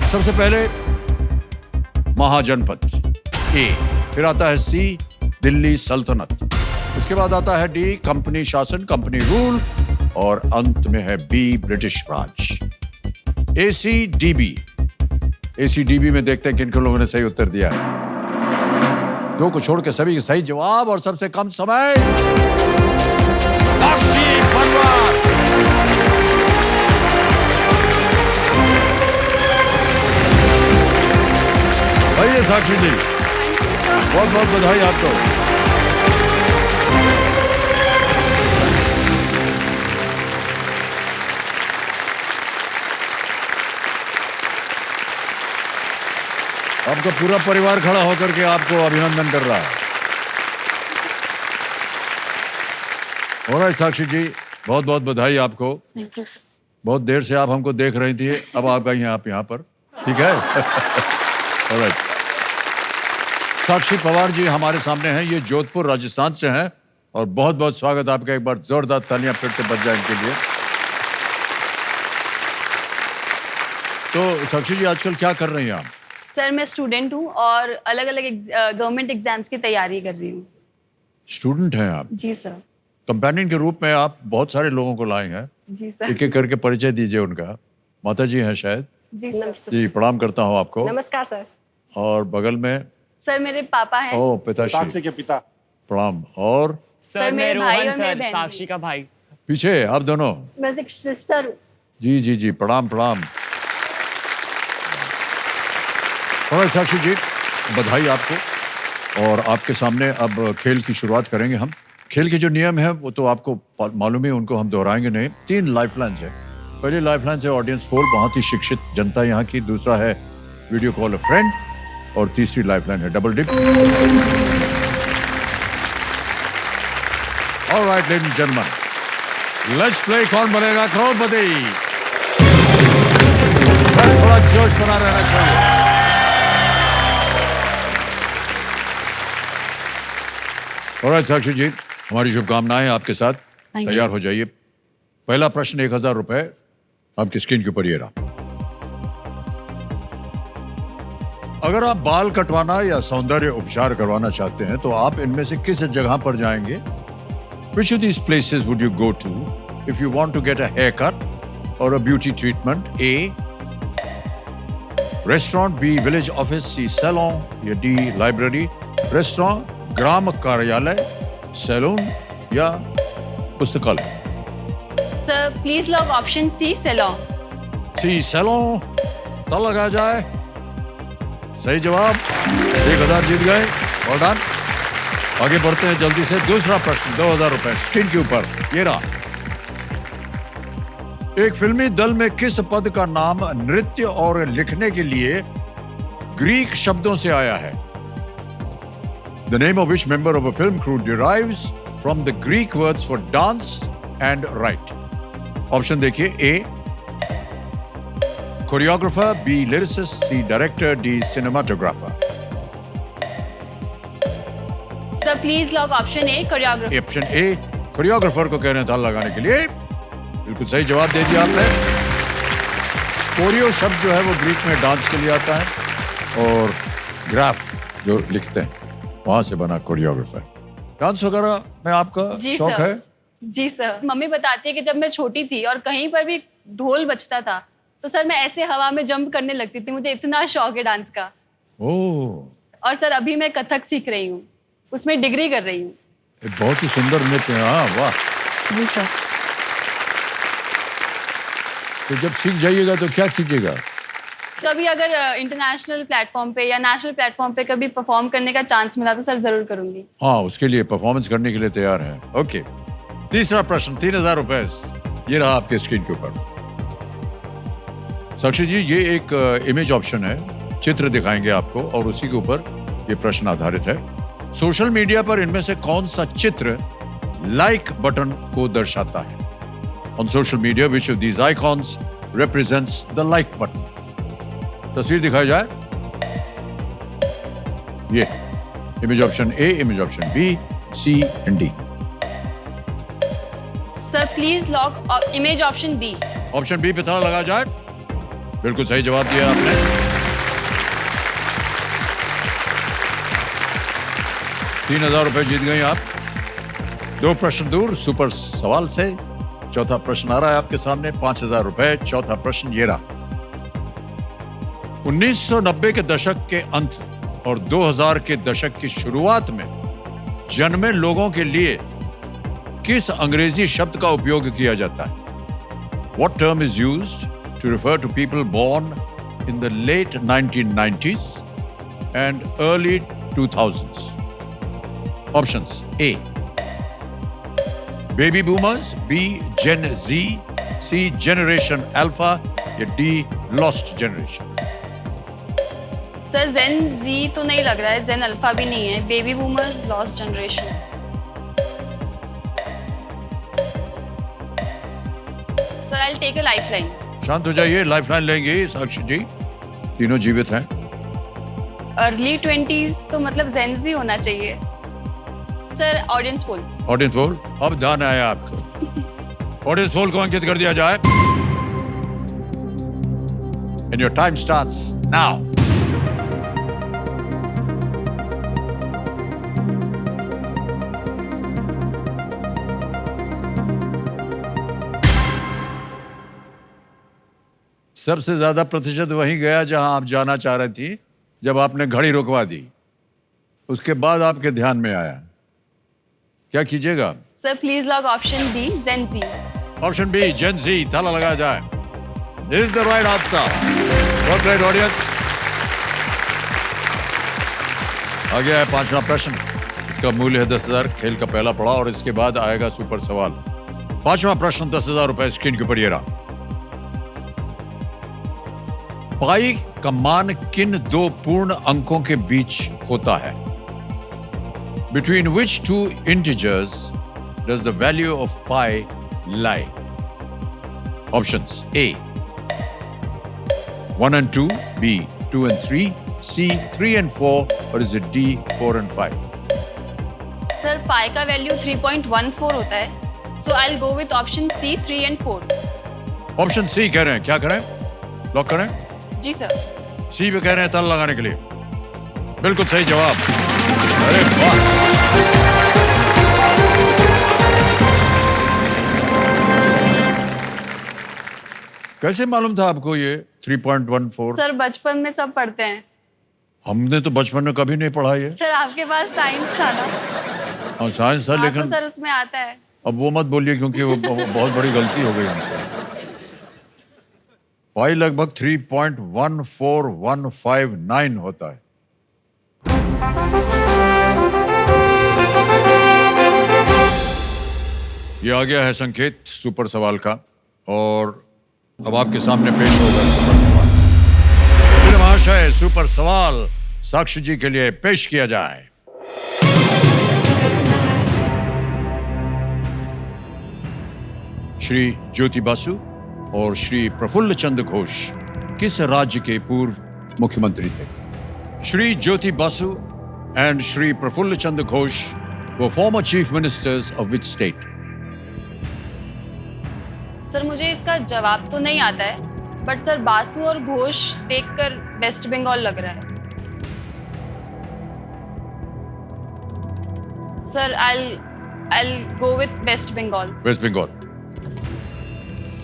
सबसे पहले महाजनपद, ए। फिर आता है सी दिल्ली सल्तनत, उसके बाद आता है डी, कंपनी शासन, कंपनी रूल, और अंत में है बी, ब्रिटिश राज। एसीडीबी, एसीडीबी में देखते हैं किन किन लोगों ने सही उत्तर दिया है। 2 को छोड़ के सभी सही जवाब, और सबसे कम समय साक्षी बनवार। आइए साक्षी जी, बहुत बहुत बधाई आपको। आपका पूरा परिवार खड़ा होकर के आपको अभिनंदन कर रहा है। ऑलराइट साक्षी जी, बहुत बहुत बधाई आपको। Thank you sir. बहुत देर से आप हमको देख रही थी, अब आप गई हैं आप यहाँ पर, ठीक है। ऑलराइट, साक्षी पवार जी हमारे सामने हैं, ये जोधपुर राजस्थान से हैं, और बहुत बहुत स्वागत आपका। एक बार जोरदार तालियां फिर से बज जाए इनके लिए। तो साक्षी जी आजकल क्या कर रही हैं आप? सर मैं स्टूडेंट हूँ और अलग अलग गवर्नमेंट एग्जाम्स की तैयारी कर रही हूँ। स्टूडेंट हैं आप? जी सर। कंपेनियन के रूप में आप बहुत सारे लोगों को लाए हैं। जी सर। एक एक करके परिचय दीजिए उनका। माता जी हैं शायद। जी सर। जी, प्रणाम करता हूँ आपको। नमस्कार सर। और बगल में सर मेरे पापा हैं। ओ पिताश्री के पिता। प्रणाम। और सर मेरे भाई और मेरी सर, बहन। साक्षी का भाई। पीछे आप दोनों। मैं एक सिस्टर हूँ। जी जी जी, प्रणाम प्रणाम। और साक्षी जी बधाई आपको। और आपके सामने अब खेल की शुरुआत करेंगे हम। खेल के जो नियम है वो तो आपको मालूम है, उनको हम दोहराएंगे नहीं। 3 लाइफलाइंस है। पहली लाइफलाइन है ऑडियंस पोल, बहुत ही शिक्षित जनता यहाँ की। दूसरा है वीडियो कॉल अ फ्रेंड, और तीसरी लाइफलाइन है double dip. Alright ladies and gentleman, let's play Kaun Banega करोड़पति। थोड़ा जोश बना रहना चाहिए। ऑलराइट साक्षी जी, हमारी शुभकामनाएं आपके साथ। तैयार हो जाइए। पहला प्रश्न 1000 रुपए आपकी स्क्रीन के ऊपर ये रहा। अगर आप बाल कटवाना या सौंदर्य उपचार करवाना चाहते हैं तो आप इनमें से किस जगह पर जाएंगे? Which of these places would you go to if you want to get a haircut or a beauty treatment? A, restaurant. B, village office. C, salon. या D, library. Restaurant, ग्राम कार्यालय, सैलून या पुस्तकालय? Sir please lock option C, saloon. C, saloon. तो लगा जाए। सही जवाब। 1000 जीत गए। Well done। आगे बढ़ते हैं जल्दी से। दूसरा प्रश्न 2000 रुपए स्क्रीन के ऊपर ये रहा। एक फिल्मी दल में किस पद का नाम नृत्य और लिखने के लिए ग्रीक शब्दों से आया है? The name of which member of a film crew derives from the Greek words for dance and write? Option देखिए। A, choreographer. B, lyricist. C, director. D, cinematographer. Sir please lock option A, choreographer. Option A, choreographer को कह रहे हैं ताल लगाने के लिए। बिल्कुल सही जवाब दे दिया आपने। कोरियो शब्द जो है वो ग्रीक में डांस के लिए आता है, और ग्राफ जो लिखते हैं वहां से बना कोरियोग्राफर। डांस वगैरह में आपका जी शौक सर। है? जी सर। मम्मी बताती है कि जब मैं छोटी थी और कहीं पर भी ढोल बजता था तो सर मैं ऐसे हवा में जंप करने लगती थी। मुझे इतना शौक है डांस का। ओह, और सर अभी मैं कथक सीख रही हूँ, उसमें डिग्री कर रही हूँ। ये बहुत ही सुंदर नृत्य है। हाँ, वाह। जी सर। तो जब सीख जाइएगा तो क्या कीजिएगा? कभी अगर इंटरनेशनल प्लेटफॉर्म पे या नेशनल प्लेटफॉर्म पे कभी परफॉर्म करने का चांस मिला तो सर जरूर करूंगी। हाँ, उसके लिए परफॉर्मेंस करने के लिए तैयार हैं। ओके, तीसरा प्रश्न 3000 रुपए ये रहा आपके स्क्रीन के ऊपर। साक्षी जी, ये एक इमेज ऑप्शन है, चित्र दिखाएंगे आपको और उसी के ऊपर ये प्रश्न आधारित है। सोशल मीडिया पर इनमें से कौन सा चित्र लाइक बटन को दर्शाता है? On social media which of these icons represents the like button? तस्वीर दिखाई जाए। ये image option A, image option B, C and D. Sir please lock image option B. Option B पे ताला लगा जाए। बिल्कुल सही जवाब दिया आपने। ₹3000 जीत गए आप। 2 प्रश्न दूर सुपर सवाल से। चौथा प्रश्न आ रहा है आपके सामने, 5,000 रुपए। चौथा प्रश्न ये रहा। 1990 के दशक के अंत और 2000 के दशक की शुरुआत में जन्मे लोगों के लिए किस अंग्रेजी शब्द का उपयोग किया जाता है? What term is used to refer to people born in the late 1990s and early 2000s? Options: A, baby boomers, B, Gen Z, C, Generation Alpha, या D, Lost Generation. सर जेन जी तो नहीं लग रहा है, जेन अल्फा भी नहीं है, baby boomers, lost generation. Sir I will take a lifeline. शांत हो जाइए, लाइफलाइन लेंगे साक्षी जी। तीनों जीवित हैं। अर्ली 20s तो मतलब जेन जी होना चाहिए। Sir audience poll. ऑडियंस पोल, अब ध्यान आया आपको। ऑडियंस पोल को अंकित कर दिया जाए। And your time starts now. सबसे ज्यादा प्रतिशत वहीं गया जहां आप जाना चाह रही थी, जब आपने घड़ी रुकवा दी। उसके बाद आपके ध्यान में आया, क्या कीजिएगा? Sir please lock option B, Gen Z. Option B, Gen Z, ताला लगाया जाए। This is the right answer. What right audience? आ गया है 5वां प्रश्न। इसका मूल्य है 10,000। खेल का पहला पड़ाव और इसके बाद आएगा सुपर सवाल। 5वां प्रश्न, 10,000 रुपए स्क्रीन के ऊपर ये रहा। पाई का मान किन 2 पूर्ण अंकों के बीच होता है? Between which 2 integers does the value of pi lie? Options: A, 1 and 2, B, 2 and 3, C, 3 and 4, or is it D, 4 and 5? Sir pi का वैल्यू 3.14 होता है, so I will go with option C, 3 and 4। Option C कह रहे हैं, क्या करें? Lock करें? जी sir. सी पे कह रहे हैं ताला लगाने के लिए। बिल्कुल सही जवाब। अरे वाह! कैसे मालूम था आपको ये 3.14? सर बचपन में सब पढ़ते हैं। हमने तो बचपन में कभी नहीं पढ़ा ये। सर आपके पास साइंस था ना? हाँ साइंस था, हाँ, लेकिन तो सर उसमें आता है। अब वो मत बोलिए क्योंकि वो बहुत बड़ी गलती हो गई हमसे। पाई लगभग 3.14159 होता है। ये आ गया है संकेत सुपर सवाल का और अब आपके सामने पेश होगा सुपर सवाल। मेरे महाशय, सुपर सवाल साक्षी जी के लिए पेश किया जाए। श्री ज्योति बासु और श्री प्रफुल्ल चंद्र घोष किस राज्य के पूर्व मुख्यमंत्री थे? Shri Jyoti Basu and Shri Prafulla Chandra Ghosh were former chief ministers of which state? Sir मुझे इसका जवाब तो नहीं आता है, बट सर बासु और घोष देखकर वेस्ट बंगाल लग रहा है। Sir I'll go with West Bengal. West Bengal.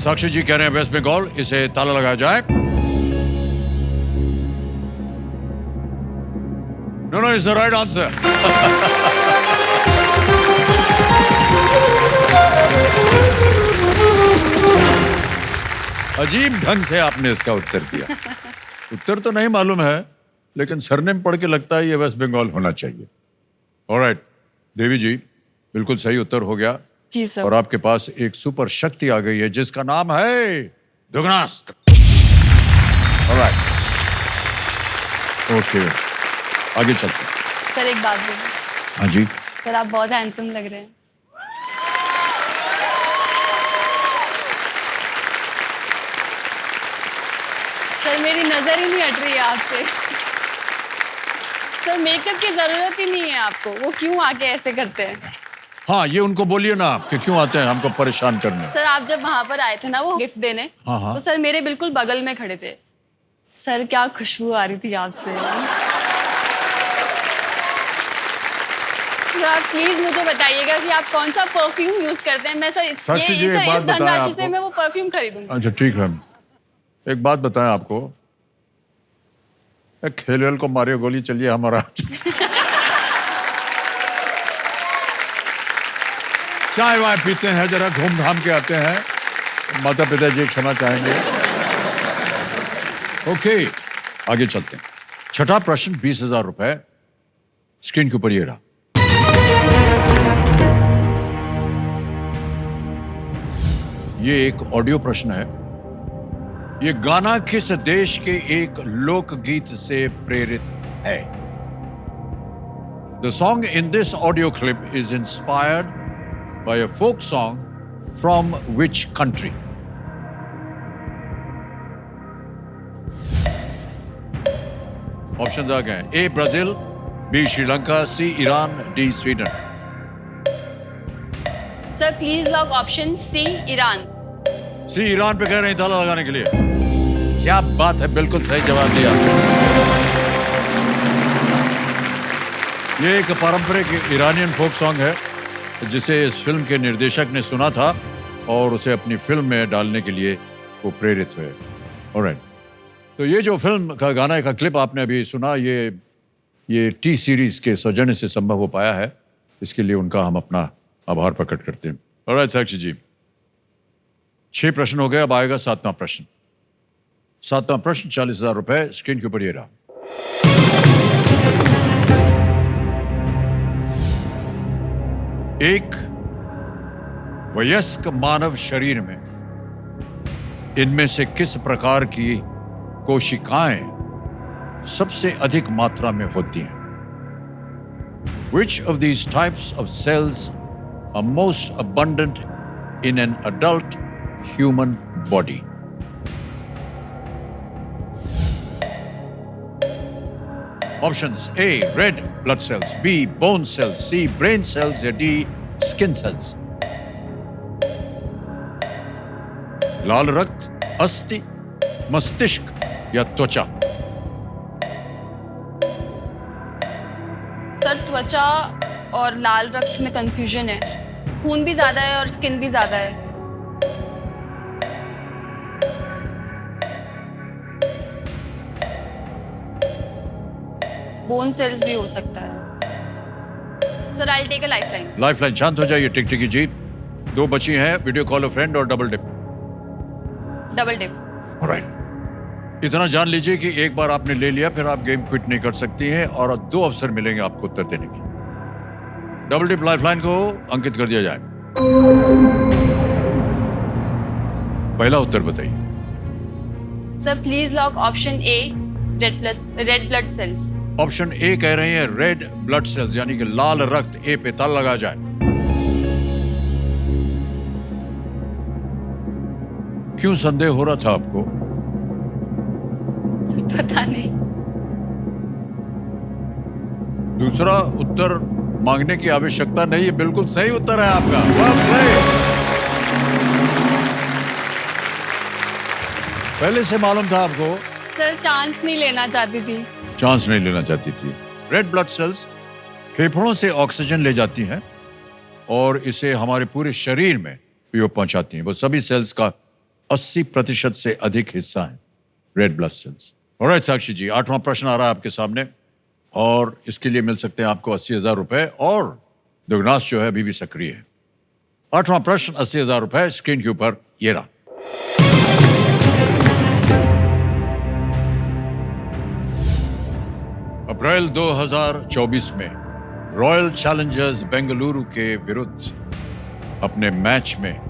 Sakshi ji कह रहे हैं वेस्ट बंगाल। इसे ताला लगाया जाए। No, it's the right answer. अजीब ढंग से आपने इसका उत्तर दिया। उत्तर तो नहीं मालूम है, लेकिन सरनेम पढ़ के लगता है ये वेस्ट बंगाल होना चाहिए। ऑलराइट देवी जी, बिल्कुल सही उत्तर हो गया। जी सर। और आपके पास एक सुपर शक्ति आ गई है जिसका नाम है दुगनास्त्र। ऑलराइट, ओके, आगे चलते हैं। सर एक बात बोलिए। हाँ जी। सर आप बहुत हैंडसम लग रहे हैं। सर मेरी नजर ही नहीं हट रही है आपसे। सर मेकअप की जरूरत ही नहीं है आपको, वो क्यों आके ऐसे करते हैं? हाँ, ये उनको बोलिए ना कि क्यों आते हैं हमको परेशान करने। सर आप जब वहां पर आए थे ना वो गिफ्ट देने, हाँ। तो सर मेरे बिल्कुल बगल में खड़े थे। सर क्या खुशबू आ रही थी आपसे। सर आप प्लीज मुझे बताइएगा कि आप कौन सा परफ्यूम यूज करते हैं। मैं सर साक्षी जी, एक बात इस बताएं धनराशि से आपको। मैं वो परफ्यूम खरीदूंगी। अच्छा ठीक है, एक बात बताएं आपको, खेल वेल को मारियो गोली, चलिए हमारा चाय वाय पीते हैं, जरा घूम घाम के आते हैं, माता पिता जी क्षमा चाहेंगे। ओके, आगे चलते हैं। छठा प्रश्न 20,000 रुपए, स्क्रीन के ऊपर ये रहा। ये एक ऑडियो प्रश्न है। ये गाना किस देश के एक लोकगीत से प्रेरित है? The song in this audio clip is inspired by a folk song from which country? Options आ गए। A Brazil, B Sri Lanka, C Iran, D Sweden. Sir please lock option C Iran. C Iran पे कह रहे हैं ताला लगाने के लिए। क्या बात है, बिल्कुल सही जवाब दिया। ये एक पारंपरिक ईरानियन फोक सॉन्ग है जिसे इस फिल्म के निर्देशक ने सुना था और उसे अपनी फिल्म में डालने के लिए वो प्रेरित हुए। ऑलराइट, तो ये जो फिल्म का गाना का क्लिप आपने अभी सुना, ये टी सीरीज के सौजन्य से संभव हो पाया है। इसके लिए उनका हम अपना आभार प्रकट करते हैं। ऑलराइट साक्षी जी, 6 प्रश्न हो गए, अब आएगा 7वां प्रश्न। 7वां प्रश्न 40,000 रुपए, स्क्रीन के ऊपर ये रहा। एक वयस्क मानव शरीर में इनमें से किस प्रकार की कोशिकाएं सबसे अधिक मात्रा में होती हैं? Which of these types of cells are most abundant in an adult human body? Options: A, red blood cells, B, bone cells, C, brain cells, या D, skin cells. लाल रक्त, अस्थि, मस्तिष्क या त्वचा? सर त्वचा और लाल रक्त में कंफ्यूजन है। खून भी ज्यादा है और स्किन भी ज्यादा है। बोन सेल्स भी हो सकता है। Sir I take a lifeline. Lifeline, शांत हो जाइए टिकटिकी जी। 2 बची हैं, वीडियो कॉल अ फ्रेंड और double dip. Double dip. Alright, इतना जान लीजिए कि एक बार आपने ले लिया फिर आप गेम क्विट नहीं कर सकती हैं और 2 अवसर मिलेंगे आपको उत्तर देने के। डबल डिप लाइफलाइन को अंकित कर दिया जाए। पहला उत्तर बताइए। Sir please lock option A, red blood cells. Option A कह रहे हैं रेड ब्लड सेल्स, यानी कि लाल रक्त। ए पे ताला लगा जाए। क्यों संदेह हो रहा था आपको? सर पता नहीं। दूसरा उत्तर मांगने की आवश्यकता नहीं है, बिल्कुल सही उत्तर है आपका। Well played। पहले से मालूम था आपको? सर चांस नहीं लेना चाहती थी। चांस नहीं लेना चाहती थी। रेड ब्लड सेल्स फेफड़ों से ऑक्सीजन ले जाती हैं और इसे हमारे पूरे शरीर में भी वो पहुंचाती हैं। वो सभी सेल्स का 80% से अधिक हिस्सा है red blood cells. Alright Sakshi जी, 8वां प्रश्न आ रहा है आपके सामने और इसके लिए मिल सकते हैं आपको 80,000 रुपए और दुगनास जो है अभी भी सक्रिय है। 8वां प्रश्न 80,000 रुपए, स्क्रीन के ऊपर ये रहा। अप्रैल 2024 में रॉयल चैलेंजर्स बेंगलुरु के विरुद्ध अपने मैच में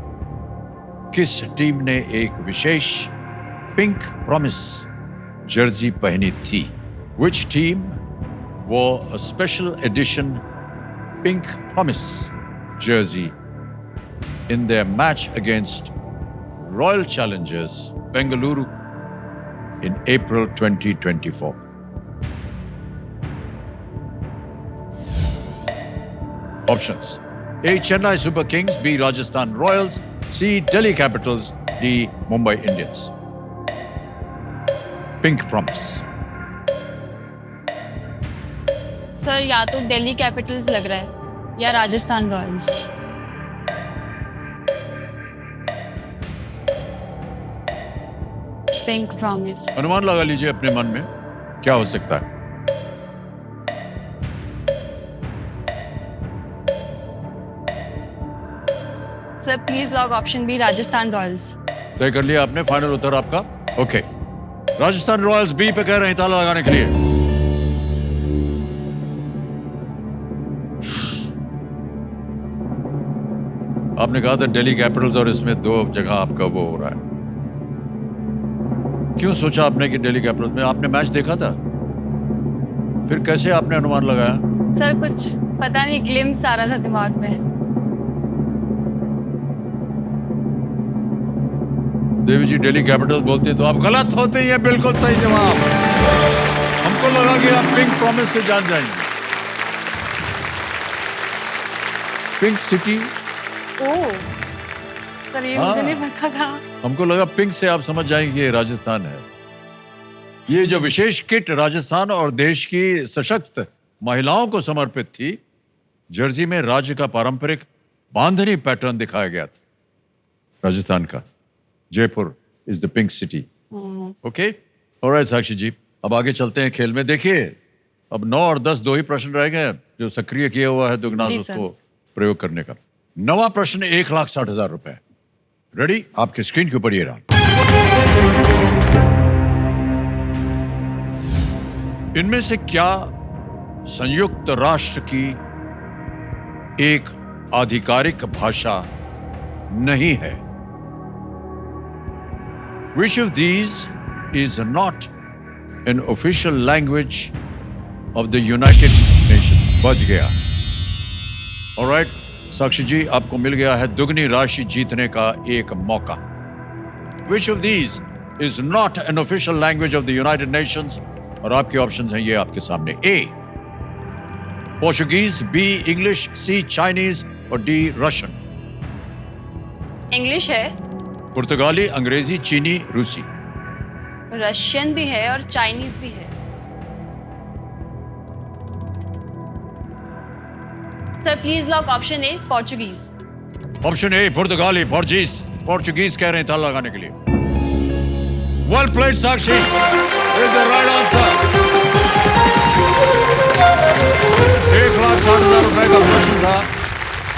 किस टीम ने एक विशेष पिंक प्रॉमिस जर्सी पहनी थी? Which team wore a special edition pink promise jersey in their match against Royal Challengers Bengaluru in April 2024? Options: A, Chennai Super Kings, B, Rajasthan Royals, C, Delhi Capitals, D, Mumbai Indians. Pink promise. Sir या तो Delhi Capitals लग रहा है। या Rajasthan Royals. Pink promise. अनुमान लगा लीजिए अपने मन में क्या हो सकता है। Sir please lock option B, Rajasthan Royals. तय कर लिया आपने, फाइनल उत्तर आपका? ओके, राजस्थान रॉयल्स बी पे कह रहे हैं ताला लगाने के लिए। आपने कहा था दिल्ली कैपिटल्स और इसमें दो जगह आपका वो हो रहा है। क्यों सोचा आपने कि दिल्ली कैपिटल्स में? आपने मैच देखा था? फिर कैसे आपने अनुमान लगाया? सर कुछ पता नहीं, ग्लिम्स आ रहा था दिमाग में। देवी जी दिल्ली कैपिटल्स बोलते तो आप गलत होते हैं, बिल्कुल सही जवाब। हमको लगा कि आप पिंक प्रॉमिस से जान जाएंगे। पिंक सिटी, ओह सर ये मुझे नहीं पता था। हमको लगा पिंक से आप समझ जाएंगे कि ये राजस्थान है। ये जो विशेष किट राजस्थान और देश की सशक्त महिलाओं को समर्पित थी, जर्सी में राज्य का पारंपरिक बांधनी पैटर्न दिखाया गया था। राजस्थान का Jaipur is the pink city. Okay, alright Sakshi ji, अब आगे चलते हैं खेल में। देखिए अब 9 और 10 दो ही प्रश्न रह गए हैं जो सक्रिय किया हुआ है दुगनास, जी सर। उसको प्रयोग करने का। नवा प्रश्न 1,60,000 रुपए। रेडी? आपके स्क्रीन के ऊपर ये रहा। इनमें से क्या संयुक्त राष्ट्र की एक आधिकारिक भाषा नहीं है? Which of these is not an official language of the United Nations? बच गया। Alright, साक्षी जी आपको मिल गया है दुगनी राशि जीतने का एक मौका। Which of these is not an official language of the United Nations? और आपके ऑप्शंस हैं ये आपके सामने। A, Portuguese, B, English, C, Chinese और D, रशियन। इंग्लिश है, पुर्तगाली, अंग्रेजी, चीनी, रूसी। रशियन भी है और चाइनीज भी है। Sir please lock option A, Portuguese. Option A पुर्तगाली, पोर्चुगीज कह रहे हैं ताला लगाने के लिए। Well played Sakshi, is the right answer. 1,60,000 रुपए का प्रश्न था,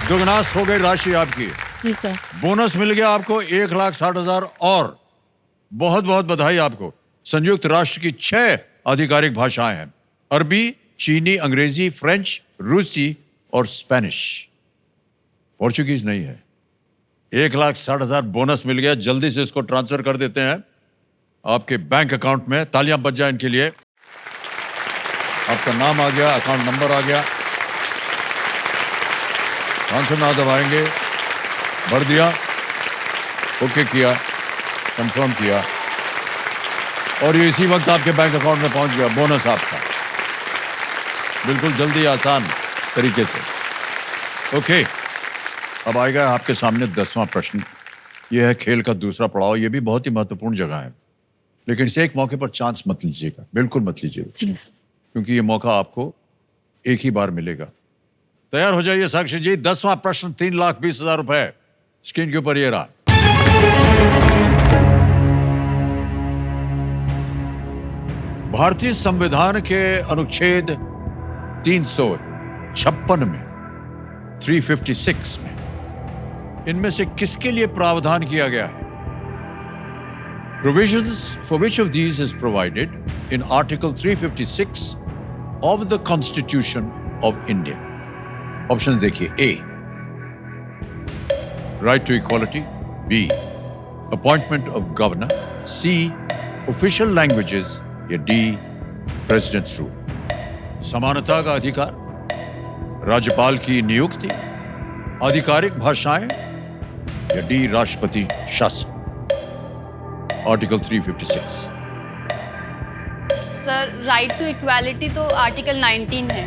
दुगनास हो गई राशि आपकी। ठीक है। बोनस मिल गया आपको 1,60,000 और बहुत बहुत बधाई आपको। संयुक्त राष्ट्र की 6 आधिकारिक भाषाएं हैं, अरबी, चीनी, अंग्रेजी, फ्रेंच, रूसी और स्पेनिश। पोर्चुगीज नहीं है। 1,60,000 बोनस मिल गया, जल्दी से इसको ट्रांसफर कर देते हैं आपके बैंक अकाउंट में। तालियां बज जाए इनके लिए। आपका नाम आ गया, अकाउंट नंबर आ गया, आंसर ना दबाएंगे, भर दिया, ओके किया, कंफर्म किया और ये इसी वक्त आपके बैंक अकाउंट में पहुंच गया बोनस आपका, बिल्कुल जल्दी आसान तरीके से। ओके, अब आएगा आपके सामने 10वां प्रश्न। यह है खेल का दूसरा पड़ाव। यह भी बहुत ही महत्वपूर्ण जगह है, लेकिन इसे एक मौके पर चांस मत लीजिएगा, बिल्कुल मत लीजिएगा, क्योंकि यह मौका आपको एक ही बार मिलेगा। तैयार हो जाइए साक्षी जी। 10वां प्रश्न 3,20,000 रुपए स्क्रीन के ऊपर ये रहा। भारतीय संविधान के अनुच्छेद 356 में, 356 में इनमें से किसके लिए प्रावधान किया गया है? Provisions for which of these is provided in Article 356 of the Constitution of India? Option देखिए। A, right to equality, B, appointment of governor, C, official languages या D, president's rule। समानता का अधिकार, राज्यपाल की नियुक्ति, आधिकारिक भाषाएं या D, राष्ट्रपति शासन। Article 356। Sir right to equality तो आर्टिकल 19 है,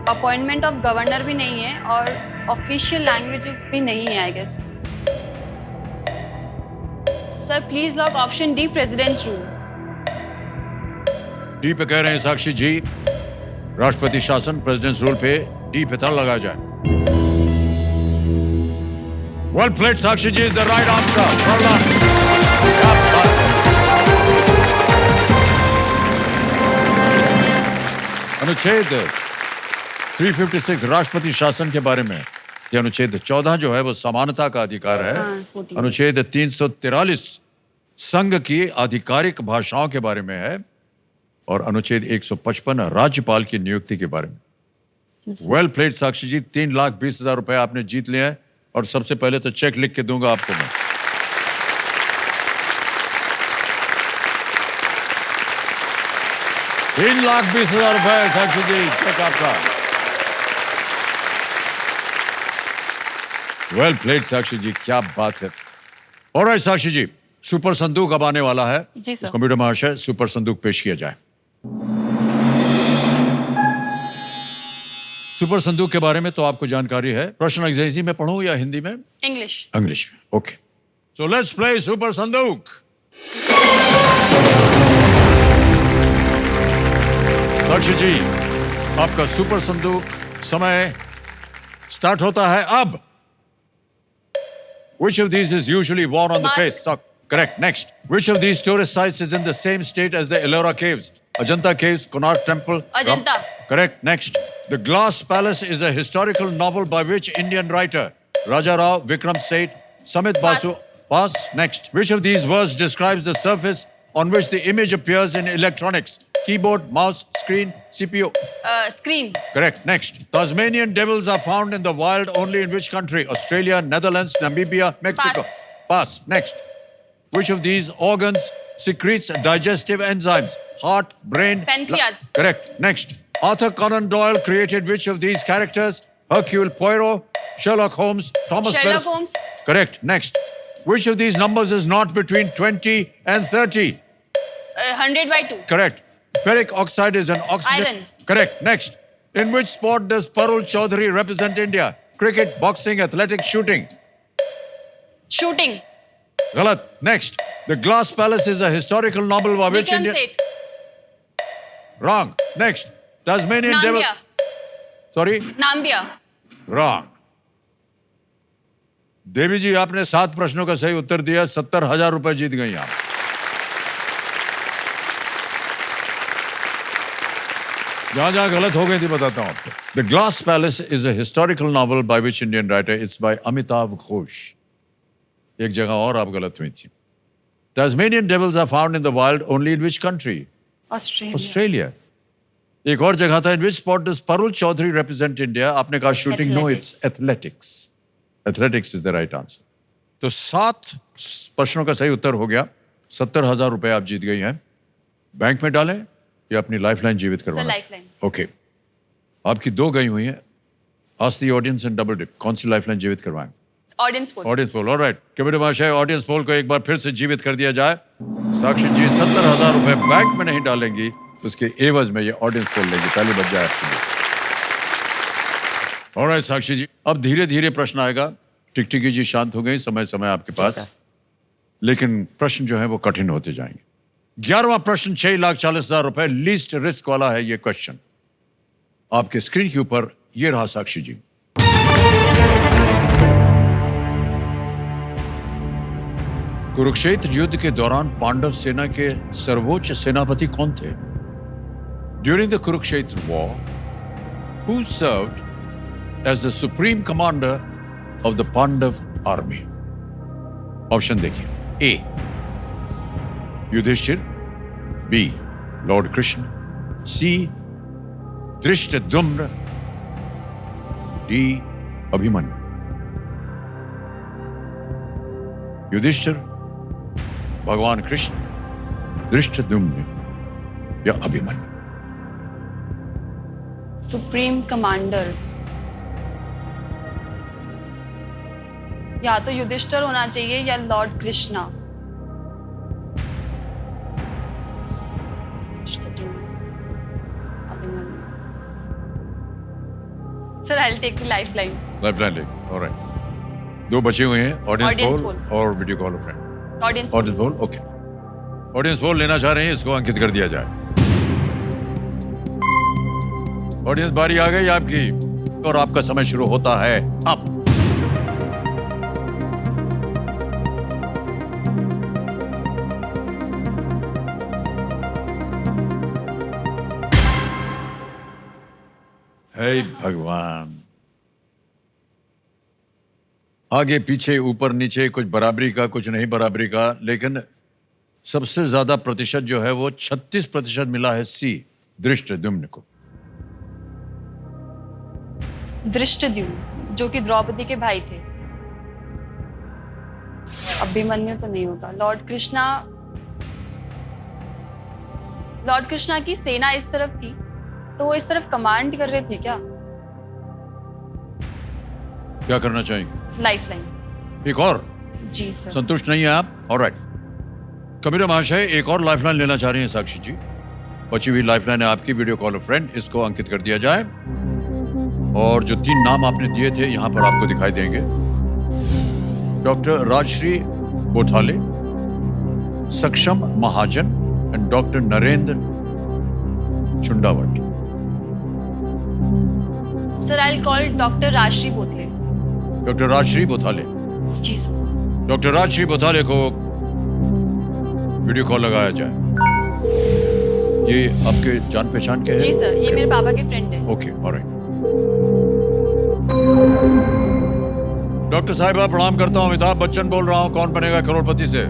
अपॉइंटमेंट ऑफ गवर्नर भी नहीं है और ऑफिशियल लैंग्वेजेस भी नहीं है I guess. Sir please lock option D, president's rule. D पे कह रहे हैं साक्षी जी, राष्ट्रपति शासन, प्रेसिडेंट्स रूल पे डी पे ताला लगाया जाए। Well played, Sakshi ji is the right answer. Well done. क्या बात है। अनुच्छेद 356 राष्ट्रपति शासन के बारे में, ये अनुच्छेद 14 जो है वो समानता का अधिकार है। हाँ, 14। अनुच्छेद 343 संघ की आधिकारिक भाषाओं के बारे में है और अनुच्छेद 155 राज्यपाल की नियुक्ति के बारे में। वेल प्लेड साक्षी जी, 3,20,000 रुपए आपने जीत लिए हैं और सबसे पहले तो चेक लिख के दूंगा आपको मैं। ₹3,20,000 साक्षी जी, चेक आपका। वेल प्लेड साक्षी जी, क्या बात है। ऑलराइट साक्षी जी, सुपर संदूक अब आने वाला है। जी सर। कंप्यूटर महाशय, सुपर संदूक पेश किया जाए। सुपर संदूक के बारे में तो आपको जानकारी है। प्रश्न अंग्रेजी में पढ़ूं या हिंदी में? इंग्लिश। इंग्लिश में, okay. So let's play super संदूक। साक्षी जी, आपका सुपर संदूक समय स्टार्ट होता है अब। Which of these is usually worn on the Mask. face? Correct. Next. Which of these tourist sites is in the same state as the Ellora Caves? Ajanta Caves, Konark Temple. Ajanta. Correct. Next. The Glass Palace is a historical novel by which Indian writer? Raja Rao, Vikram Seth, Samit Basu. Pass. Next. Which of these words describes the surface on which the image appears in electronics? Keyboard, mouse, screen, CPU. Screen. Correct. Next. Tasmanian devils are found in the wild only in which country? Australia, Netherlands, Namibia, Mexico. Pass. Next. Which of these organs secretes digestive enzymes? Heart, brain. Pancreas. Correct. Next. Arthur Conan Doyle created which of these characters? Hercule Poirot, Sherlock Holmes, Thomas Sherlock Percy. Holmes. Correct. Next. Which of these numbers is not between 20 and 30? 100/2। Correct. Ferric oxide is an oxygen. Iron. Correct. Next. In which sport does Parul Chaudhary represent India? Cricket, boxing, athletics, shooting. Shooting. Galat. Next. The Glass Palace is a historical novel by which Vikram Indian... सेठ। Wrong. Next. Tasmanian devil... Namibia. Sorry? Namibia. Wrong. देवी जी, आपने 7 प्रश्नों का सही उत्तर दिया। 70,000 रुपए जीत गई आप। जहां जहां गलत हो गई थी बताता हूं आपको। The glass palace is a historical novel by which Indian writer, it's by Amitabh Ghosh. एक जगह और आप गलत हुई थी। Tasmanian devils are found in the wild only in which country? Australia. Australia. एक और जगह था, in which sport does Parul Chaudhary represent India? आपने कहा shooting, no, it's athletics. Athletics is the right answer. तो 7 प्रश्नों का सही उत्तर हो गया। 70,000 रुपए आप जीत गई हैं। बैंक में डालें या अपनी लाइफलाइन जीवित करवाना? लाइफलाइन। ओके। आपकी 2 गई हुई हैं। Ask the audience and double dip, कौन सी लाइफलाइन जीवित करवाएं? Audience poll. Audience poll. Alright. Committee महाशय, ऑडियंस पोल को एक बार फिर से जीवित कर दिया जाए। साक्षी जी 70,000 रुपए बैंक में नहीं डालेंगी, उसके एवज में ये ऑडियंस पोल लेंगी। ताली बज जाए आपके लिए। ऑलराइट साक्षी जी, अब धीरे धीरे प्रश्न आएगा। टिकटिकी जी शांत हो गई, समय समय आपके पास, लेकिन प्रश्न जो है वो कठिन होते जाएंगे। 11वां प्रश्न 6,40,000 रुपए, लीस्ट रिस्क वाला है ये क्वेश्चन। आपके स्क्रीन के ऊपर ये रहा साक्षी जी। कुरुक्षेत्र युद्ध के दौरान पांडव सेना के सर्वोच्च सेनापति कौन थे? During the Kurukshetra war, who served as the supreme commander of the Pandava army? Option देखिए। A Yudhishthira, B lord Krishna, C Dhrishtadyumna, D Abhimanyu. Yudhishthira, भगवान कृष्ण, धृष्टद्युम्न या अभिमन्यु? सुप्रीम कमांडर या तो युधिष्ठिर होना चाहिए या lord Krishna. Sir I will take the lifeline. Lifeline लेके। ऑलराइट। 2 बचे हुए हैं, ऑडियंस Audience पोल poll। और video call friend. Audience audience poll, okay. Audience poll लेना चाह रहे हैं, इसको अंकित कर दिया जाए। ऑडियंस बारी आ गई आपकी। और आपका समय शुरू होता है अब। हे भगवान, आगे पीछे ऊपर नीचे कुछ बराबरी का कुछ नहीं बराबरी का, लेकिन सबसे ज्यादा प्रतिशत जो है वो 36% मिला है सी, दृष्टद्युम्न को। दृष्टद्युम्न जो कि द्रौपदी के भाई थे। अभिमन्यु तो नहीं होगा। लॉर्ड कृष्णा की सेना इस तरफ थी तो वो इस तरफ कमांड कर रहे थे क्या? क्या करना चाहेंगे? लाइफलाइन। एक और? जी सर। संतुष्ट नहीं है आप? ऑलराइट। कबीर महाशय एक और लाइफलाइन लेना चाह रही हैं साक्षी जी। बची हुई लाइफलाइन है आपकी, वीडियो कॉल फ्रेंड, इसको अंकित कर दिया जाए। और जो 3 नाम आपने दिए थे यहां पर आपको दिखाई देंगे। Doctor Rajshri Bothale, Saksham Mahajan and doctor Narendra Chundawat. Sir I call doctor Rajshri Bothale. Doctor Rajshri Bothale. जी सर। डॉक्टर राजश्री बोथाले को वीडियो कॉल लगाया जाए। ये आपके जान पहचान के हैं? जी सर, ये मेरे पापा के फ्रेंड है। Okay, alright. डॉक्टर साहिबा प्रणाम करता हूँ, अमिताभ बच्चन बोल रहा हूँ, कौन बनेगा करोड़पति से।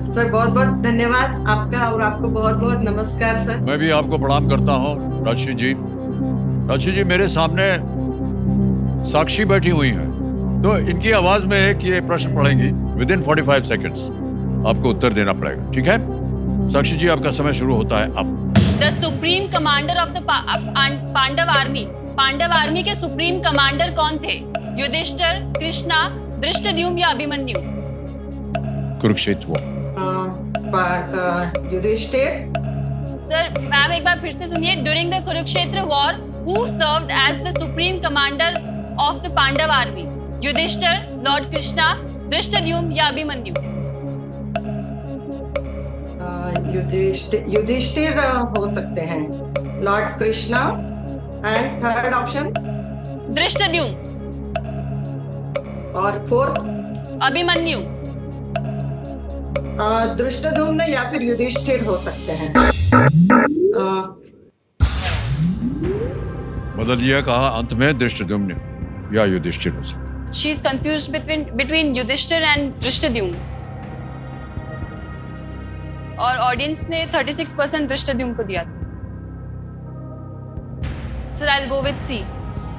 सर बहुत बहुत धन्यवाद आपका और आपको बहुत बहुत नमस्कार सर। मैं भी आपको प्रणाम करता हूँ राजश्री जी। राजश्री जी मेरे सामने साक्षी बैठी हुई है, तो इनकी आवाज में एक ये प्रश्न पढ़ेंगी, विद इन 45 सेकेंड्स आपको उत्तर देना पड़ेगा, ठीक है? साक्षी जी आपका समय शुरू होता है अब। The supreme commander of the Pandava army के सुप्रीम कमांडर कौन थे? युधिष्ठिर, कृष्णा, दृष्टद्युम्न या अभिमन्यु? कुरुक्षेत्र। युधिष्ठिर। सर मैम एक बार फिर से सुनिए। During the Kurukshetra war who served as the supreme commander of the Pandava army? Yudhishthira, lord Krishna, Dhrishtadyumna या अभिमन्यु? युधिष्ठिर हो सकते हैं। Lord Krishna and third option Dhrishtadyumna और फोर्थ अभिमन्यु। दृष्टद्युम्न या फिर युधिष्ठिर हो सकते हैं। बदल दिया, कहा अंत में दृष्टद्युम्न या युधिष्ठिर हो सकता है। She is confused between Yudhishthira and Dhrishtadyumna. और ऑडियंस ने 36% दृष्टद्युम्न को दिया था। Sir I will go with C.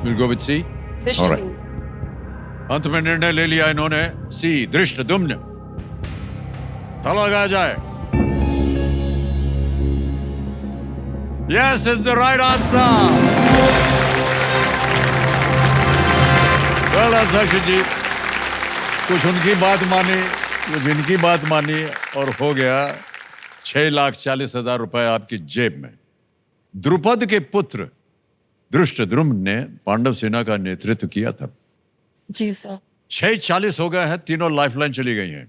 Will go with C. Dhrishtadyumna. अंत में निर्णय ले लिया इन्होंने, सी, दृष्टद्युम्न। ताला लगाया जाए। Yes is the right answer. Well done, साक्षी जी। कुछ उनकी बात मानी, कुछ इनकी बात मानी और हो गया 6,40,000 रुपए आपकी जेब में। द्रुपद के पुत्र दृष्टद्युम्न ने पांडव सेना का नेतृत्व किया था। जी सर। 6:40 हो गए हैं, तीनों लाइफलाइन चली गई हैं।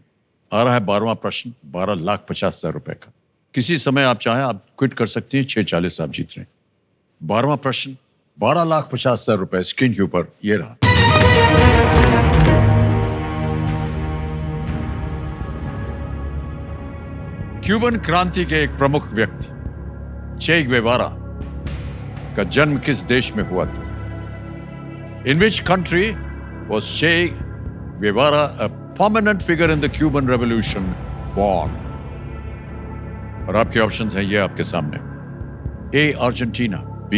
आ रहा है 12वां प्रश्न, 12,50,000 रुपए का। किसी समय आप चाहें आप क्विट कर सकती हैं, 6:40 आप जीत रहे हैं। 12वां प्रश्न, 12,50,000 रुपए स्क्रीन के ऊपर ये रहा। क्यूबन क्रांति के एक प्रमुख व्यक्ति चे गुएवारा का जन्म किस देश में हुआ था? In which country was Che Guevara a prominent figure in the Cuban Revolution born? और आपके ऑप्शंस हैं ये आपके सामने। A. Argentina, B.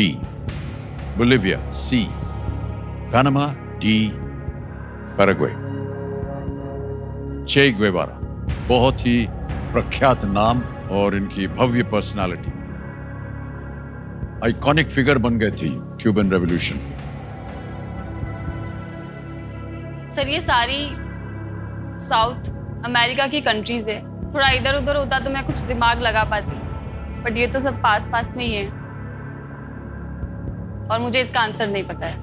Bolivia, C. Panama, D. Paraguay. चे गुएवारा बहुत ही प्रख्यात नाम और इनकी भव्य पर्सनालिटी, आइकॉनिक फिगर बन गए थे क्यूबन रेवोल्यूशन की। सर ये सारी साउथ अमेरिका की कंट्रीज है, थोड़ा इधर उधर होता तो मैं कुछ दिमाग लगा पाती, बट ये तो सब पास पास में ही है और मुझे इसका आंसर नहीं पता है।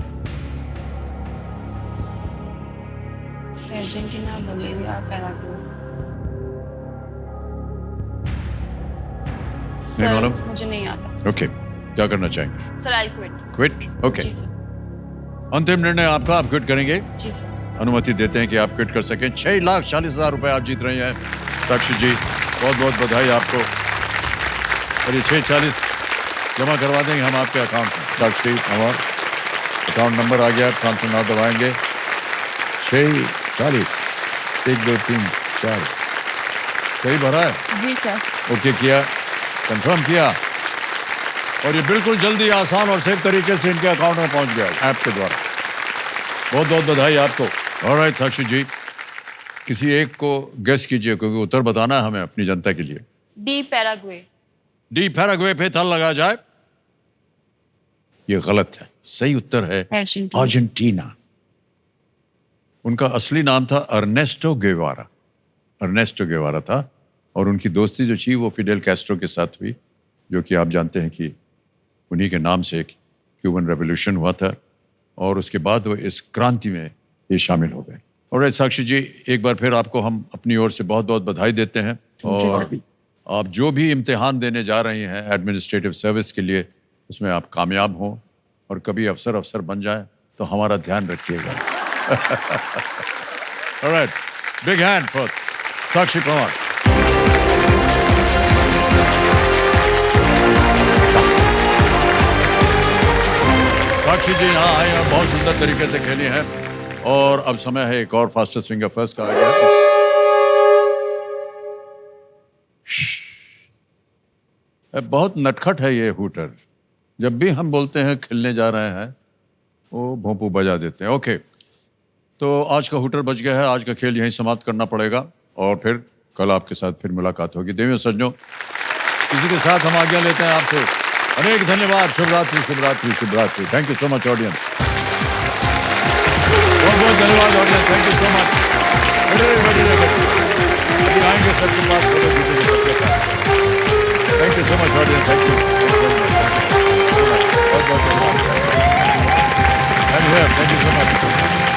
Argentina, Bolivia, Paraguay. नहीं मालूम? मुझे नहीं आता। ओके, क्या करना चाहेंगे? Sir I quit. Quit? Okay. जी सर। अंतिम निर्णय आपका, आप क्विट करेंगे? जी सर। अनुमति देते हैं कि आप क्विट कर सकें। 6,40,000 रुपए आप जीत रही हैं साक्षी जी, बहुत बहुत बधाई आपको। और ये 6,40 जमा करवा देंगे हम आपके अकाउंट में। साक्षी, हमारा अकाउंट नंबर आ गया, ट्रांसफर नाउ दबाएंगे। 6,40 1 2 3 4 सही भरा है? जी सर। ओके किया, कंफर्म किया, और ये बिल्कुल जल्दी, आसान और सेफ तरीके से इनके अकाउंट में पहुंच गया ऐप के द्वारा। बहुत बहुत बधाई आपको। ऑलराइट साक्षी जी, किसी एक को गेस कीजिए, क्योंकि उत्तर बताना है हमें अपनी जनता के लिए। D Paraguay. डी पैराग्वे पे थल लगा जाए। ये गलत है, सही उत्तर है अर्जेंटीना। अर्जेंटीना। उनका असली नाम था अर्नेस्टो गेवारा। अर्नेस्टो गेवारा था, और उनकी दोस्ती जो थी वो फिडेल कैस्ट्रो के साथ हुई, जो कि आप जानते हैं कि उन्हीं के नाम से क्यूबन रेवोल्यूशन हुआ था, और उसके बाद वो इस क्रांति में ये शामिल हो गए। और साक्षी जी, एक बार फिर आपको हम अपनी ओर से बहुत बहुत बधाई देते हैं, और आप जो भी इम्तिहान देने जा रही हैं एडमिनिस्ट्रेटिव सर्विस के लिए, उसमें आप कामयाब हों, और कभी अफसर बन जाए तो हमारा ध्यान रखिएगा। ऑलराइट, बिग हैंड फॉर साक्षी पवार। साक्षी जी यहाँ आए और बहुत सुंदर तरीके से खेली हैं, और अब समय है एक और फास्टेस्ट फिंगर फर्स्ट का आ गया। बहुत नटखट है ये हूटर, जब भी हम बोलते हैं खेलने जा रहे हैं वो भोंपू बजा देते हैं। ओके, तो आज का हूटर बज गया है, आज का खेल यहीं समाप्त करना पड़ेगा, और फिर कल आपके साथ फिर मुलाकात होगी। देवियों सज्जनों, इसी के साथ हम आज्ञा लेते हैं आपसे। अनेक धन्यवाद। शुभ रात्रि, शुभ रात्रि, शुभ रात्रि। Thank you so much audience. बहुत बहुत धन्यवाद audience, thank you so much. आएंगे सबके पास। Thank you so much audience, thank you. बहुत बहुत धन्यवाद। Thank you so much.